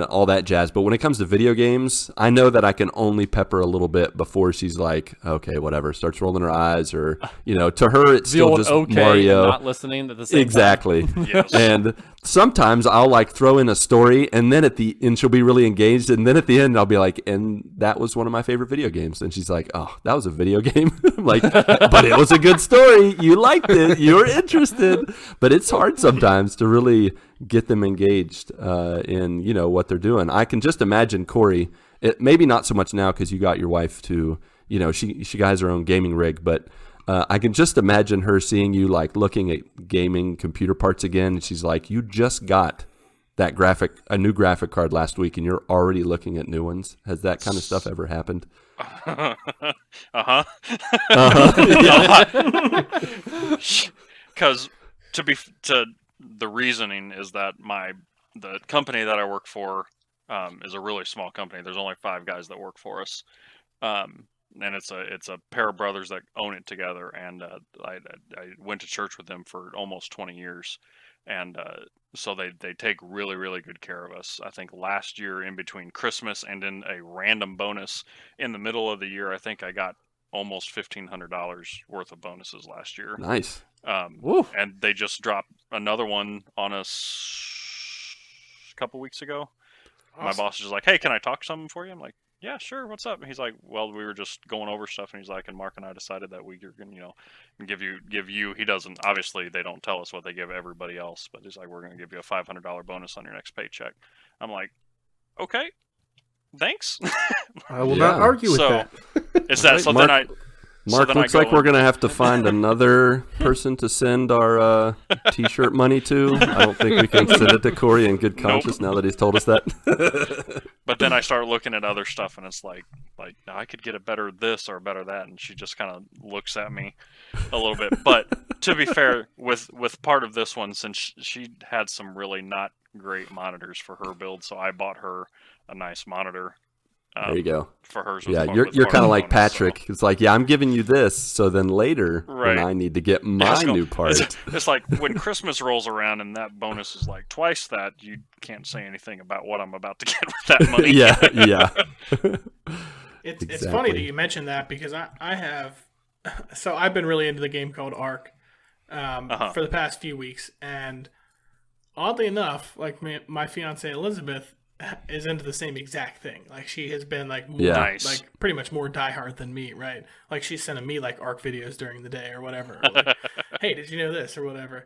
all that jazz. But when it comes to video games, I know that I can only pepper a little bit before she's like, okay, whatever, starts rolling her eyes, or, to her, it's still just Mario. And not listening at the same Exactly. time. Yes. And sometimes I'll like throw in a story, and then and she'll be really engaged, and then at the end I'll be like, and that was one of my favorite video games, and she's like, oh, that was a video game. I'm like, but it was a good story, you liked it, you were interested. But it's hard sometimes to really get them engaged in what they're doing. I can just imagine Corey, maybe not so much now because you got your wife to, she has her own gaming rig, but I can just imagine her seeing you like looking at gaming computer parts again, and she's like, you just got a new graphic card last week and you're already looking at new ones. Has that kind of stuff ever happened? Uh-huh. Because the reasoning is that the company that I work for is a really small company. There's only 5 guys that work for us, and it's a pair of brothers that own it together. And I went to church with them for almost 20 years, and so they take really, really good care of us. I think last year, in between Christmas and in a random bonus in the middle of the year, I think I got almost $1,500 worth of bonuses last year. Nice. And they just dropped another one on us a couple weeks ago. Awesome. My boss is just like, hey, can I talk something for you? I'm like, yeah, sure. What's up? And he's like, well, we were just going over stuff. And he's like, and Mark and I decided that we are going to, give you, he doesn't, obviously they don't tell us what they give everybody else, but he's like, we're going to give you a $500 bonus on your next paycheck. I'm like, okay, thanks. I will not argue with that. It's that. So Mark, then Mark, then I looks go like we're and- going to have to find another person to send our T-shirt money to. I don't think we can send it to Corey in good conscience now that he's told us that. But then I start looking at other stuff, and it's like I could get a better this or a better that, and she just kind of looks at me a little bit. But to be fair, with part of this one, since she had some really not great monitors for her build, so I bought her a nice monitor. There you go. For hers, Yeah, you're kind of like Patrick. It's like, yeah, I'm giving you this, so then later when I need to get my new part. It's like when Christmas rolls around and that bonus is like twice that, you can't say anything about what I'm about to get with that money. yeah. It's funny that you mentioned that because I have so I've been really into the game called Ark for the past few weeks, and oddly enough, like my fiance Elizabeth is into the same exact thing. Like she has been like more, like pretty much more diehard than me, right? Like she's sending me like Ark videos during the day or whatever. Or like, hey, did you know this or whatever?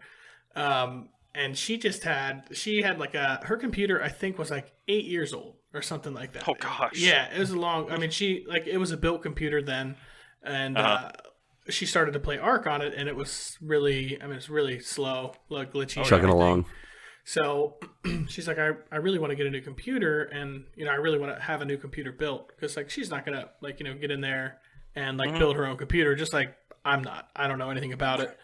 And she had like her computer I think was like 8 years old or something like that. Oh gosh. Yeah, it was it was a built computer then, and she started to play Ark on it, and it was really slow, like glitchy, chugging along. So she's like, I really want to get a new computer, and I really want to have a new computer built, because like she's not gonna like get in there and like build her own computer, just like I'm not. I don't know anything about it.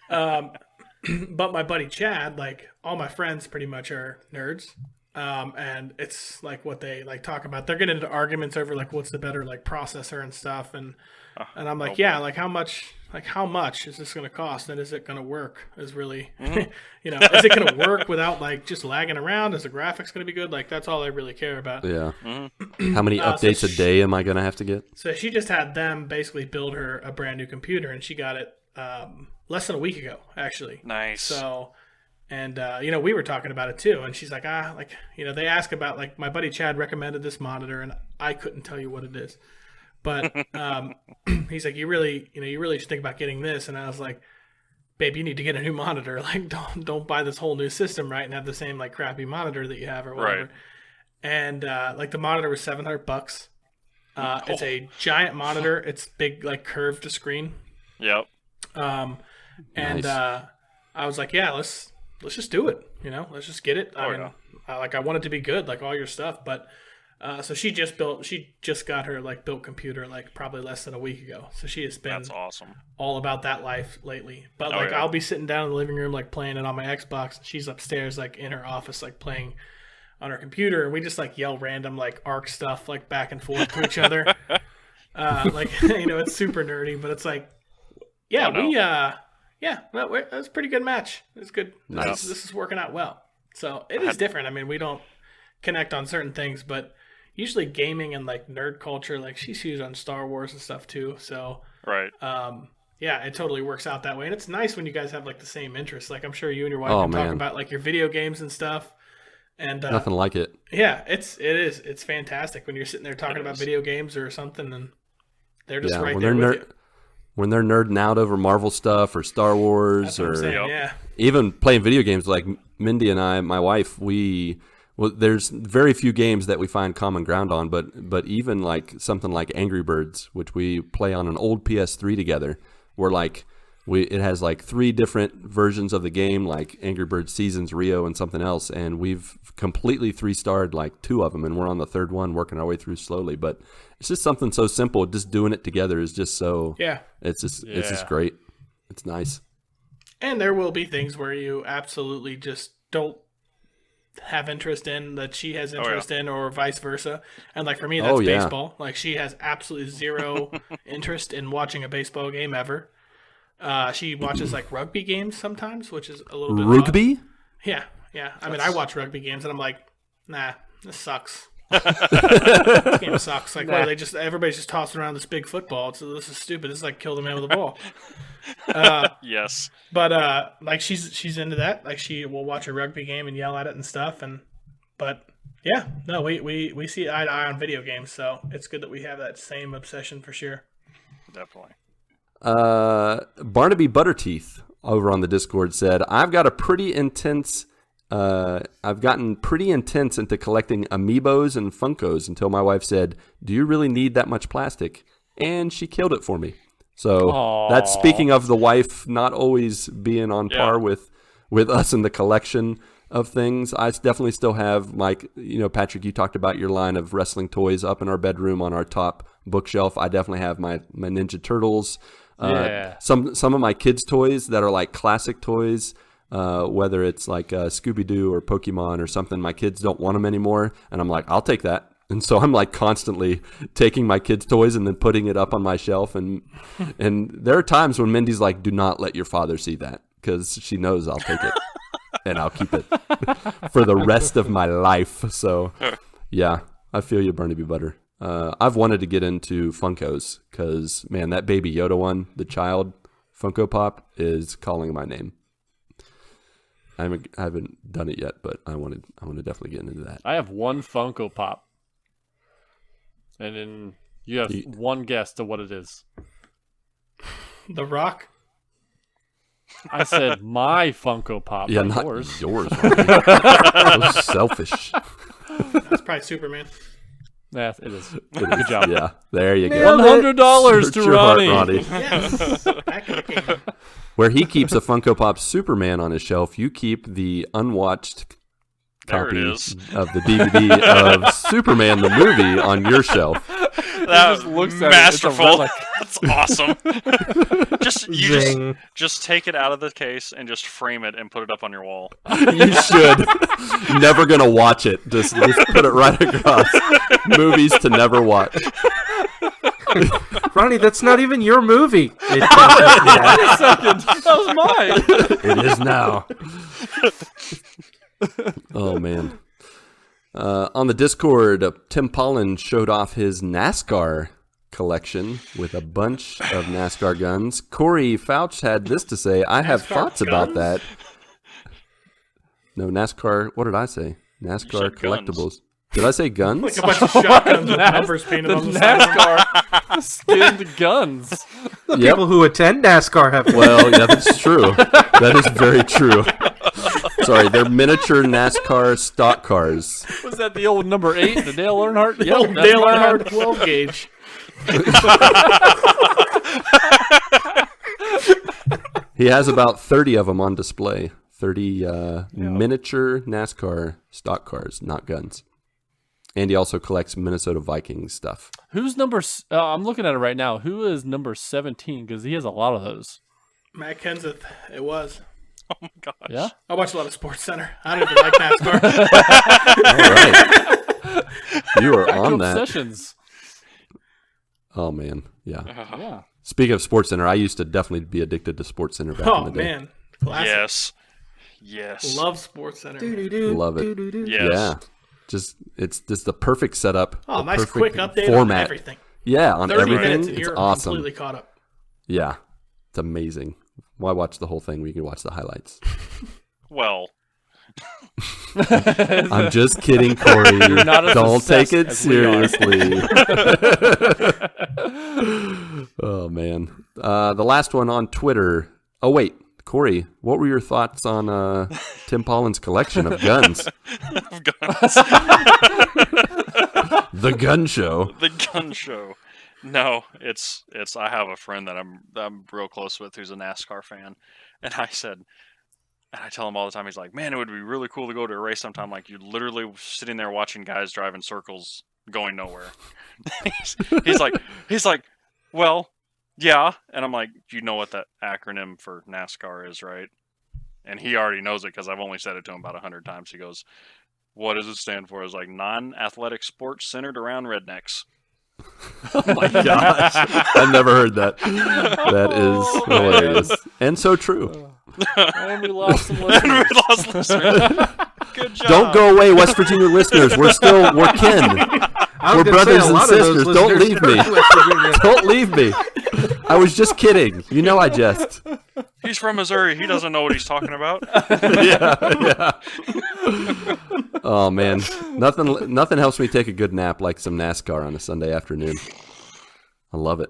But my buddy Chad, like all my friends pretty much are nerds. And it's like what they like talk about. They're getting into arguments over like what's the better like processor and stuff, and I'm like, yeah, like how much is this going to cost, and is it going to work? Is really, is it going to work without like just lagging around? Is the graphics going to be good? Like that's all I really care about. Yeah. How many updates a day am I going to have to get? So she just had them basically build her a brand new computer, and she got it less than a week ago, actually. Nice. So. And, we were talking about it too. And she's like, they ask about, like, my buddy Chad recommended this monitor, and I couldn't tell you what it is. But he's like, you really should think about getting this. And I was like, babe, you need to get a new monitor. Like, don't buy this whole new system, right? And have the same, like, crappy monitor that you have or whatever. Right. And, like, the monitor was $700. It's a giant monitor. It's big, like, curved screen. Yep. And I was like, yeah, let's just do it. Let's just get it. I want it to be good, like all your stuff. But so she just got her like built computer like probably less than a week ago. So she has been That's awesome. All about that life lately. But I'll be sitting down in the living room like playing it on my Xbox, and she's upstairs like in her office like playing on her computer, and we just like yell random like Ark stuff like back and forth to each other. It's super nerdy, but it's like, it was a pretty good match. It was good. Nice. This is working out well. So it is different. I mean, we don't connect on certain things, but usually gaming and like nerd culture, like she's huge on Star Wars and stuff too. So right. It totally works out that way. And it's nice when you guys have like the same interests. Like I'm sure you and your wife can talk about like your video games and stuff. And nothing like it. Yeah, it's fantastic when you're sitting there talking about video games or something, and they're just right there with you. When they're nerding out over Marvel stuff or Star Wars even playing video games, like Mindy and I, my wife, there's very few games that we find common ground on, but even like something like Angry Birds, which we play on an old PS3 together, where like it has like 3 different versions of the game, like Angry Birds Seasons, Rio, and something else, and we've completely 3-starred like 2 of them, and we're on the 3rd one, working our way through slowly. But it's just something so simple. Just doing it together is just so. Yeah. It's just great. It's nice. And there will be things where you absolutely just don't have interest in that she has interest in, or vice versa. And like for me, that's baseball. Like she has absolutely zero interest in watching a baseball game ever. She watches like rugby games sometimes, which is a little bit rugby. Odd. Yeah. I mean, I watch rugby games, and I'm like, nah, this sucks. This game sucks. Like, where everybody's just tossing around this big football. So this is stupid. This is like kill the man with a ball. Yes. But like she's into that. Like she will watch a rugby game and yell at it and stuff. But yeah, no, we see eye to eye on video games. So it's good that we have that same obsession for sure. Definitely. Bernabie Butter Teeth over on the Discord said, I've gotten pretty intense into collecting amiibos and Funkos until my wife said, do you really need that much plastic? And she killed it for me. So that's speaking of the wife not always being on par with us in the collection of things. I definitely still have Patrick, you talked about your line of wrestling toys up in our bedroom on our top bookshelf. I definitely have my Ninja Turtles. Some of my kids' toys that are like classic toys, whether it's like Scooby-Doo or Pokemon or something. My kids don't want them anymore, and I'm like, I'll take that. And so I'm like constantly taking my kids' toys and then putting it up on my shelf. And there are times when Mindy's like, do not let your father see that, because she knows I'll take it and I'll keep it for the rest of my life. So yeah, I feel you, Bernabie Butter. I've wanted to get into Funkos because, man, that Baby Yoda one, the child Funko Pop, is calling my name. I haven't done it yet, but I want to definitely get into that. I have one Funko Pop. And then you have one guess to what it is. The Rock? I said my Funko Pop, yeah, not yours. yours. So selfish. That's probably Superman. Yeah, it is. Good job. Yeah, there you go. $100 to Search your heart, Ronnie. Yes. Back in the game. Where he keeps a Funko Pop Superman on his shelf, you keep the unwatched copy of the DVD of Superman the movie on your shelf. That just looks at masterful. it. That's awesome. just take it out of the case and just frame it and put it up on your wall. You should. Never gonna watch it. Just put it right across. Movies to never watch. Ronnie, that's not even your movie. Wait a second. That was mine. It is now. Oh, man. On the Discord, Tim Paullin showed off his NASCAR collection with a bunch of NASCAR guns. Corey Pfautch had this to say, I have thoughts about that. No, NASCAR, what did I say? NASCAR collectibles. Guns. Did I say guns? Like a bunch of shotguns with numbers painted on the side. NASCAR skinned guns. The people who attend NASCAR have. Well, yeah, that's true. That is very true. Sorry, they're miniature NASCAR stock cars. Was that the old number 8, the Dale Earnhardt? The old Dale Earnhardt 12 gauge. He has about 30 of them on display. 30 miniature NASCAR stock cars, not guns. And he also collects Minnesota Vikings stuff. Who's number... I'm looking at it right now. Who is number 17? Because he has a lot of those. Matt Kenseth. It was. Oh my gosh. Yeah? I watch a lot of Sports Center. I don't even like NASCAR. All right. You are on that. Obsessions. Oh, man. Yeah. Yeah. Speaking of Sports Center, I used to definitely be addicted to Sports Center back in the day. Man. Classic. Yes. Love Sports Center. Love it. Yes. Yeah. It's just the perfect setup. Oh, the nice perfect quick update format. on everything. Yeah, on 30 everything. minutes and It's you're awesome. completely caught up. Yeah. It's amazing. Why watch the whole thing when you can watch the highlights? Well. I'm just kidding, Corey. You're not as Don't take obsessed it as we are. seriously. Oh, man. The last one on Twitter. Oh, wait. Corey, what were your thoughts on Tim Paulin's collection of guns? The gun show. The gun show. No, it's. I have a friend that I'm real close with who's a NASCAR fan, and I tell him all the time. He's like, "Man, it would be really cool to go to a race sometime. Like you're literally sitting there watching guys drive in circles, going nowhere." he's like, well, yeah, and I'm like, "You know what that acronym for NASCAR is, right?" And he already knows it because I've only said it to him about 100 times. He goes, "What does it stand for?" I was like, "Non-athletic sports centered around rednecks." Oh my gosh. I've never heard that. That is hilarious. And so true. And we lost some listeners. Good job. Don't go away, West Virginia listeners. We're kin. We're brothers and sisters. Don't leave me. Don't leave me. I was just kidding. You know I jest. He's from Missouri. He doesn't know what he's talking about. Yeah. Oh man, nothing helps me take a good nap like some NASCAR on a Sunday afternoon. I love it.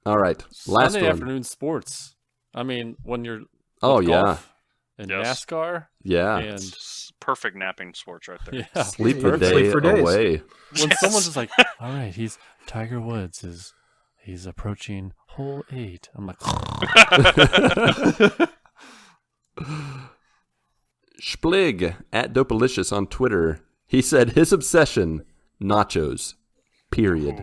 All right, last Sunday one. afternoon sports. I mean, when you're Oh with yeah, golf and Yes. NASCAR yeah. and It's perfect napping sports right there. yeah. Sleep Yeah, the day sleep for days. away. When Yes. someone's just like, all right, Tiger Woods is he's approaching hole 8. I'm like, Shplig at Dopalicious on Twitter. He said his obsession, nachos, period.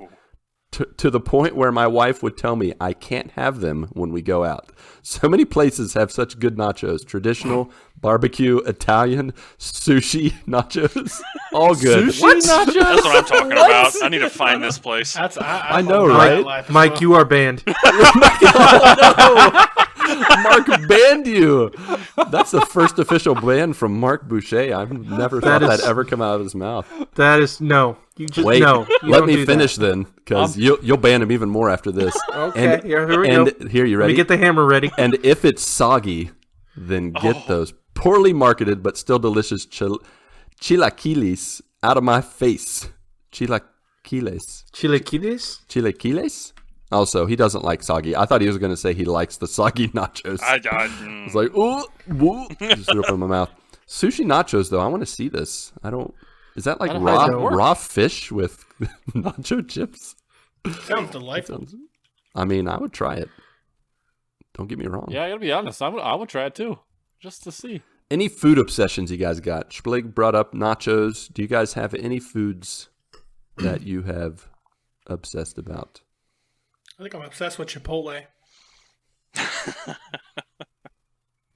To the point where my wife would tell me I can't have them when we go out. So many places have such good nachos. Traditional, barbecue, Italian, sushi nachos. All good. sushi nachos? That's what I'm talking about. I need to find this place. I know, right? Mike, you are banned. Marc banned you. That's the first official ban from Marc Boucher. I've never thought that ever come out of his mouth. That is no. You just Wait, no. You let don't me do finish then, because you'll ban him even more after this. Okay, here we and go. here, you Let ready? me get the hammer ready. And if it's soggy, then get those poorly marketed but still delicious chilaquiles out of my face. Chilaquiles. Chilaquiles? Also, he doesn't like soggy. I thought he was going to say he likes the soggy nachos. I was like, ooh, woo. Just threw up in my mouth. Sushi nachos, though, I want to see this. Is that like raw fish with nacho chips? Sounds delightful. I mean, I would try it. Don't get me wrong. Yeah, I gotta be honest. I would try it too, just to see. Any food obsessions you guys got? Shplig brought up nachos. Do you guys have any foods that you have obsessed about? I think I'm obsessed with Chipotle.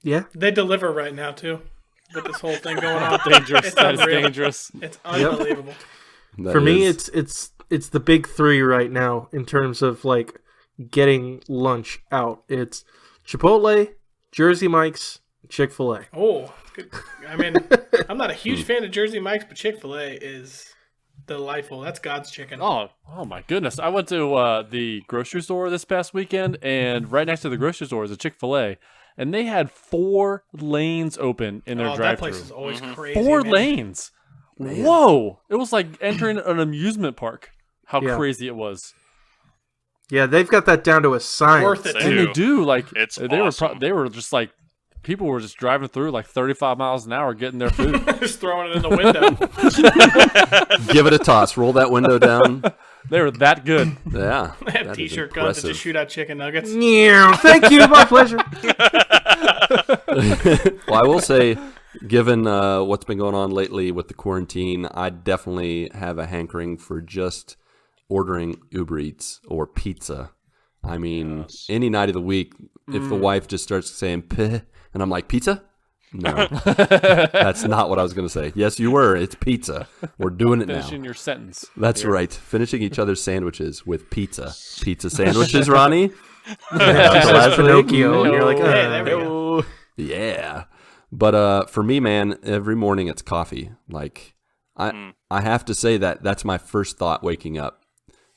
Yeah. They deliver right now too. With this whole thing going on. Dangerous. That is dangerous. It's unbelievable. For me, it's the big 3 right now in terms of like getting lunch out. It's Chipotle, Jersey Mike's, Chick-fil-A. Oh, good. I mean, I'm not a huge fan of Jersey Mike's, but Chick-fil-A is delightful. That's God's chicken. Oh my goodness! I went to the grocery store this past weekend, and right next to the grocery store is a Chick-fil-A, and they had 4 lanes open in their drive-thru. That place is always crazy. 4 man. lanes. Man. Whoa! It was like entering an amusement park. How crazy it was. Yeah, they've got that down to a science. Worth it, And they do. Like it's they awesome. they were just like people were just driving through like 35 miles an hour getting their food. Just throwing it in the window. Give it a toss. Roll that window down. They were that good. Yeah. They have t-shirt guns that just shoot out chicken nuggets. Thank you, my pleasure. Well, I will say, given what's been going on lately with the quarantine, I definitely have a hankering for just ordering Uber Eats or pizza. I mean, any night of the week, if the wife just starts saying "peh," and I'm like, "Pizza?" No, that's not what I was going to say. Yes, you were. It's pizza. We're doing it Finishing now. your sentence. That's right. Finishing each other's sandwiches with pizza. Pizza sandwiches, Ronnie. That's Pinocchio, and you're like, Hey, there we go. Yeah. But for me, man, every morning it's coffee. Like I have to say that's my first thought waking up.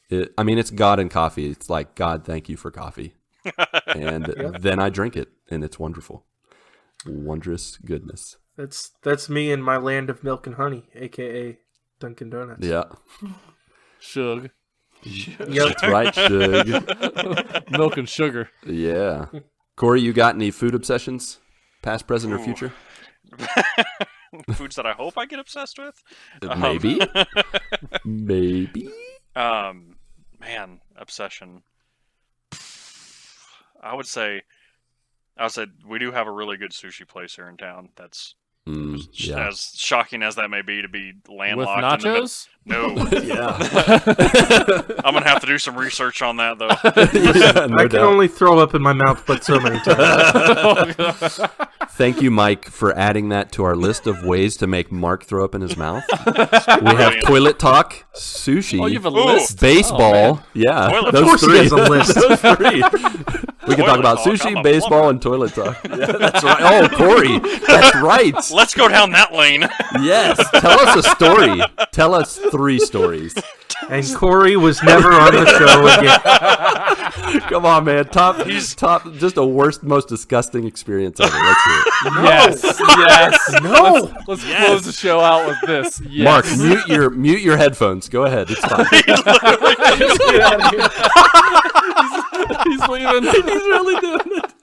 It's God and coffee. It's like, God, thank you for coffee. And then I drink it, and it's wonderful. Wondrous goodness. That's me in my land of milk and honey, a.k.a. Dunkin' Donuts. Yeah. Shug. That's right, Shug. Milk and sugar. Yeah. Corey, you got any food obsessions? Past, present, or future? Foods that I hope I get obsessed with? Maybe. Maybe. Man, obsession. I would say we do have a really good sushi place here in town. That's as shocking as that may be to be landlocked. With nachos? No. Yeah. I'm going to have to do some research on that, though. I can only throw up in my mouth but so many times. Thank you, Mike, for adding that to our list of ways to make Marc throw up in his mouth. We have toilet talk, sushi, Oh, you have a list? baseball. Yeah, Toilet those Of course three. he has a list. Those three. We can talk about talk, I'm sushi, a baseball, plumber. and toilet talk. Yeah, that's right. Oh, Corey, that's right. Let's go down that lane. Yes, tell us a story. Tell us 3 stories. And Corey was never on the show again. Come on, man. Top, just the worst, most disgusting experience ever. Let's hear it. Yes. No. Let's close the show out with this. Yes. Marc, mute your headphones. Go ahead. It's fine. Get out of here. He's leaving. He's really doing it.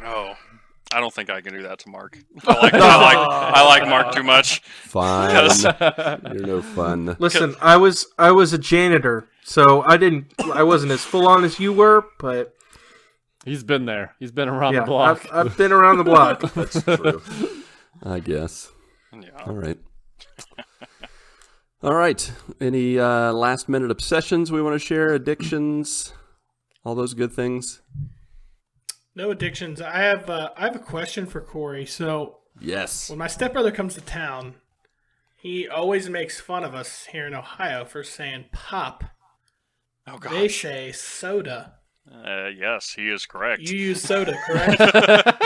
Oh. I don't think I can do that to Mark. I like Mark too much. Fine. You're no fun. Listen, I was a janitor, so I wasn't as full on as you were, but He's been there. He's been around the block. I've been around the block. That's true. I guess. Yeah. All right. All right. Any last minute obsessions we want to share? Addictions? All those good things? No addictions. I have a question for Corey. So Yes. when my stepbrother comes to town, he always makes fun of us here in Ohio for saying pop. Oh God. They say soda. Yes, he is correct. You use soda, correct?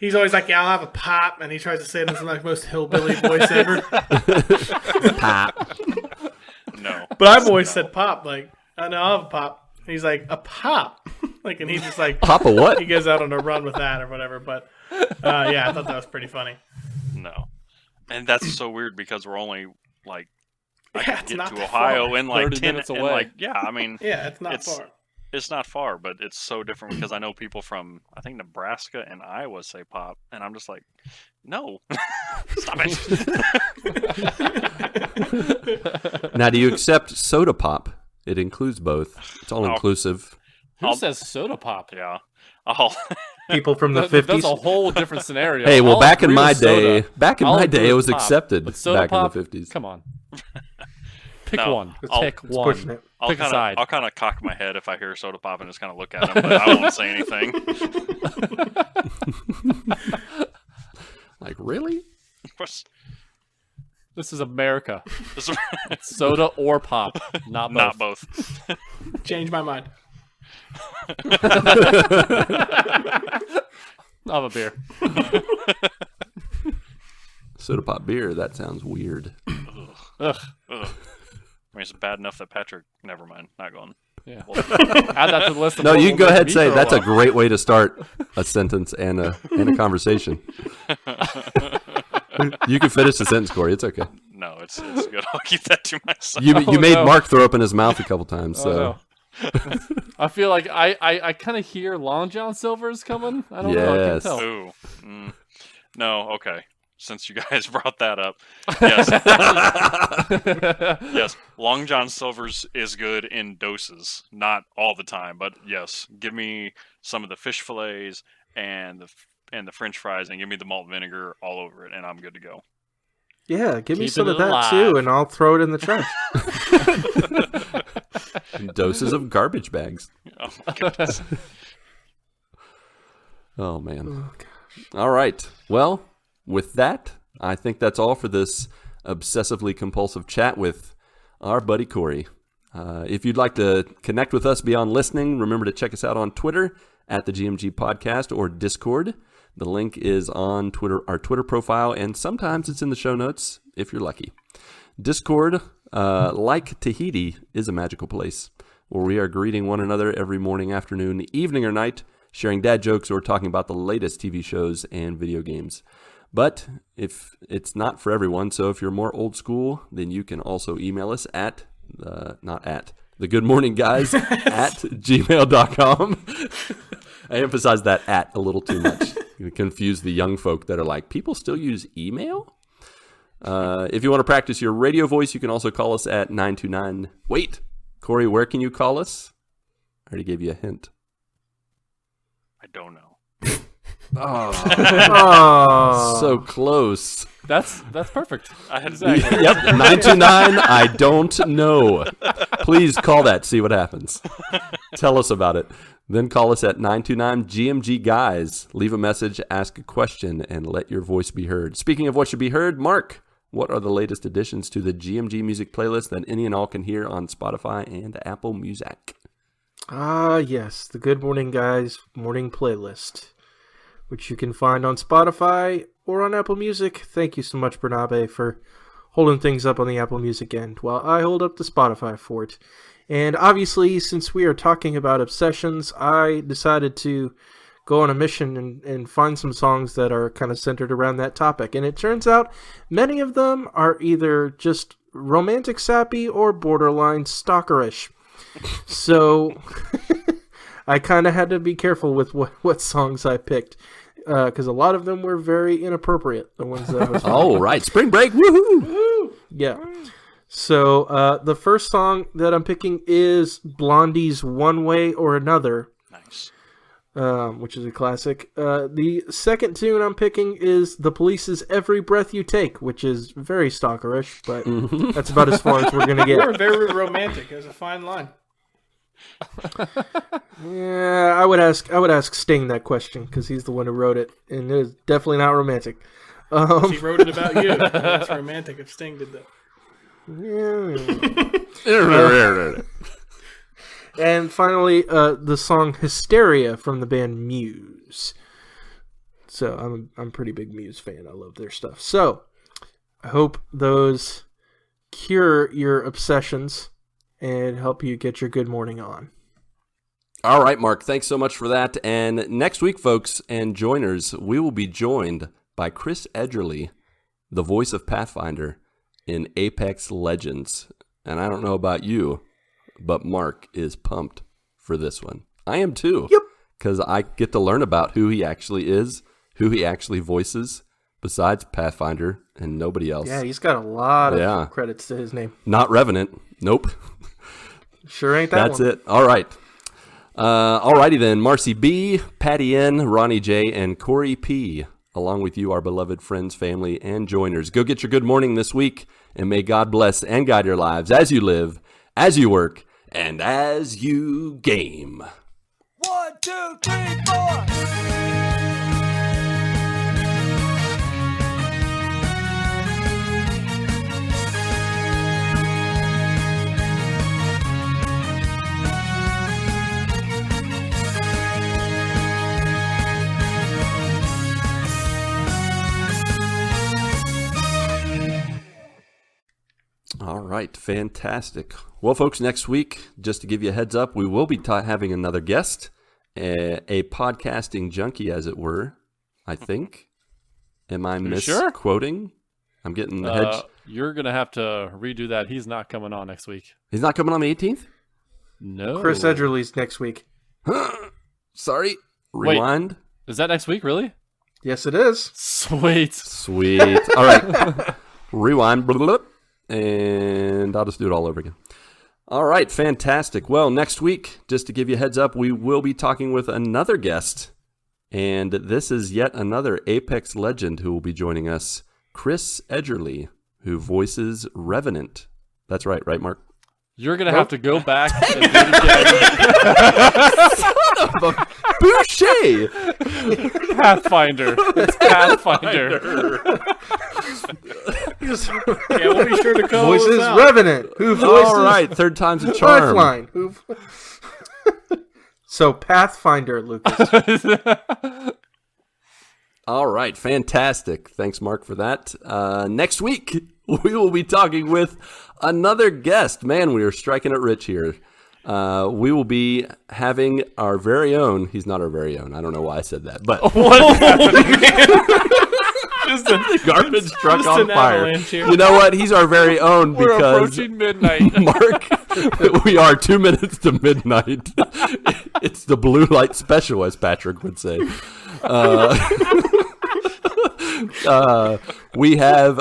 He's always like, yeah, I'll have a pop, and he tries to say it in the most hillbilly voice ever. Pop. No. But I've always said pop, like, I know I'll have a pop. And he's like, a pop? Like, and he just like, Pop a what? he goes out on a run with that or whatever. But yeah, I thought that was pretty funny. No. And that's so weird because we're only like I Yeah, can it's get not to that Ohio far. in like 30 10 minutes and away. like yeah, I mean Yeah, it's not far. it's not far, but it's so different because I know people from I think Nebraska and Iowa say pop, and I'm just like, no, stop it. Now, do you accept soda pop? It includes both. It's all inclusive. Who says soda pop? Yeah, I'll People from the That's 50s. a whole different scenario. Hey, well, I'll back in agree my with soda. day, I'll agree it with was pop. accepted But soda back pop, in the 50s. Come on. Pick No, one. I'll- Pick It's one. pushing it. Pick a side. I'll kind of cock my head if I hear soda pop and just kind of look at him, but I won't say anything. Like, really? This is America. This is- Soda or pop. Not both. Not both. Change my mind. I'll have a beer. Soda pop beer, that sounds weird. Ugh. Ugh. I mean, it's bad enough that Patrick. Never mind. Not going. Yeah. Add that to the list. Of No, what you will can go make ahead and me say throw that's a up. great way to start a sentence and a conversation. You can finish the sentence, Corey. It's okay. No, it's good. I'll keep that to myself. You made no. Mark throw up in his mouth a couple times, so Oh, no. I feel like I kind of hear Long John Silver's coming. I don't know. I can't Yes. tell. Ooh. No, okay. Since you guys brought that up. Yes. Yes. Long John Silver's is good in doses. Not all the time, but yes. Give me some of the fish fillets and the French fries and give me the malt vinegar all over it and I'm good to go. Yeah, give me Keeping some of it that alive. too, and I'll throw it in the trash. doses of garbage bags. Oh my goodness. Oh, man. All right. Well, with that, I think that's all for this obsessively compulsive chat with our buddy Corey. If you'd like to connect with us beyond listening, remember to check us out on Twitter at the GMG Podcast or Discord. The link is on Twitter, our Twitter profile, and sometimes it's in the show notes if you're lucky. Discord, like Tahiti, is a magical place where we are greeting one another every morning, afternoon, evening, or night, sharing dad jokes or talking about the latest TV shows and video games. But if it's not for everyone, so if you're more old school, then you can also email us at, the Good Morning Guys at gmail.com. I emphasize that at a little too much. You confuse the young folk that are like, people still use email? If you want to practice your radio voice, you can also call us at 929. Wait, Corey, where can you call us? I already gave you a hint. I don't know. Oh, So close. That's perfect. I had Exactly. Yep, 929, I don't know. Please call that, see what happens. Tell us about it. Then call us at 929-GMG-GUYS. Leave a message, ask a question, and let your voice be heard. Speaking of what should be heard, Mark, what are the latest additions to the GMG music playlist that any and all can hear on Spotify and Apple Music? yes, the Good Morning Guys morning playlist, which you can find on Spotify or on Apple Music. Thank you so much, Bernabie, for holding things up on the Apple Music end while I hold up the Spotify for it. And obviously, since we are talking about obsessions, I decided to go on a mission and find some songs that are kind of centered around that topic. And it turns out many of them are either just romantic sappy or borderline stalkerish. So I kind of had to be careful with what songs I picked. because a lot of them were very inappropriate. The ones that I was Oh, right. Spring break. Woohoo! Yeah. So the first song that I'm picking is Blondie's One Way or Another. Nice. Which is a classic. The second tune I'm picking is The Police's Every Breath You Take, which is very stalkerish, but that's about as far as we're going to You're get. very romantic. There's a fine line. Yeah, I would ask Sting that question, because he's the one who wrote it, and it is definitely not romantic. He wrote it about you. That's romantic if Sting did that. Yeah. And finally, the song "Hysteria" from the band Muse. So I'm a pretty big Muse fan. I love their stuff. So I hope those cure your obsessions and help you get your good morning on. All right, Mark, thanks so much for that. And next week, folks and joiners, we will be joined by Chris Edgerly, the voice of Pathfinder in Apex Legends. And I don't know about you, but Mark is pumped for this one. I am too. Yep. Because I get to learn about who he actually is, who he actually voices, besides Pathfinder and nobody else. Yeah, he's got a lot of credits to his name. Not Revenant. Nope. Sure ain't that That's one. it. All right. Alrighty then. Marcy B, Patty N, Ronnie J, and Corey P, along with you, our beloved friends, family, and joiners. Go get your good morning this week, and may God bless and guide your lives as you live, as you work, and as you game. 1, 2, 3, 4. All right, fantastic. Well, folks, next week, just to give you a heads up, we will be having another guest, a podcasting junkie, as it were, I think. Am I misquoting? I'm getting the hedge. You're going to have to redo that. He's not coming on next week. He's not coming on the 18th? No. Chris Edgerly's next week. Sorry. Wait. Rewind. Is that next week, really? Yes, it is. Sweet. Sweet. All right. Rewind. Blah, blah, blah. And I'll just do it all over again. All right, fantastic. Well, next week, just to give you a heads up, we will be talking with another guest. And this is yet another Apex legend who will be joining us, Chris Edgerly, who voices Revenant. That's right, Mark? You're going to have to go back and do it again. Boucher! Pathfinder. It's Pathfinder. Yeah, we'll be sure to call Voices out. Revenant. Who voices All right, third time's a charm. Lifeline. So Pathfinder, Lucas. All right, fantastic. Thanks, Mark, for that. Next week, we will be talking with another guest. Man, we are striking it rich here. We will be having our very own. He's not our very own. I don't know why I said that, but just a garbage truck just on an fire. avalanche here. You know what? He's our very own We're because approaching midnight. Mark, we are 2 minutes to midnight. It's the blue light special, as Patrick would say. We have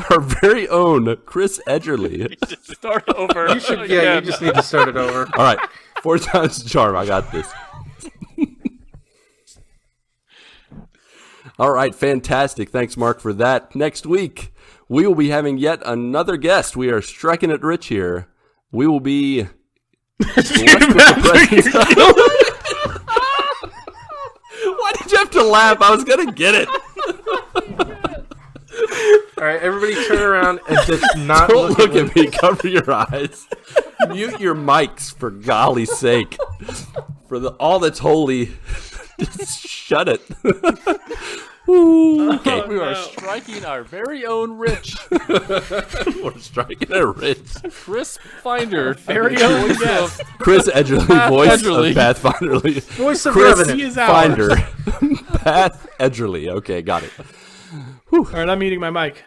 our very own Chris Edgerly. Start over. You just need to start it over. All right, 4 times the charm. I got this. All right, fantastic. Thanks, Mark, for that. Next week, we will be having yet another guest. We are striking it rich here. We will be blessed with the presence of- Why did you have to laugh? I was going to get it. All right, everybody turn around and just not Don't look at at me. Cover your eyes. Mute your mics, for golly's sake. For all that's holy, just shut it. Ooh, okay. We are striking our very own rich. We're striking a rich. Chris Finder. Very own guest. Chris Edgerly, voice Edgerly. of Pathfinder. Voice of Chris Revenant. He is ours. Finder. Path Edgerly. Okay, got it. All right, I'm muting my mic.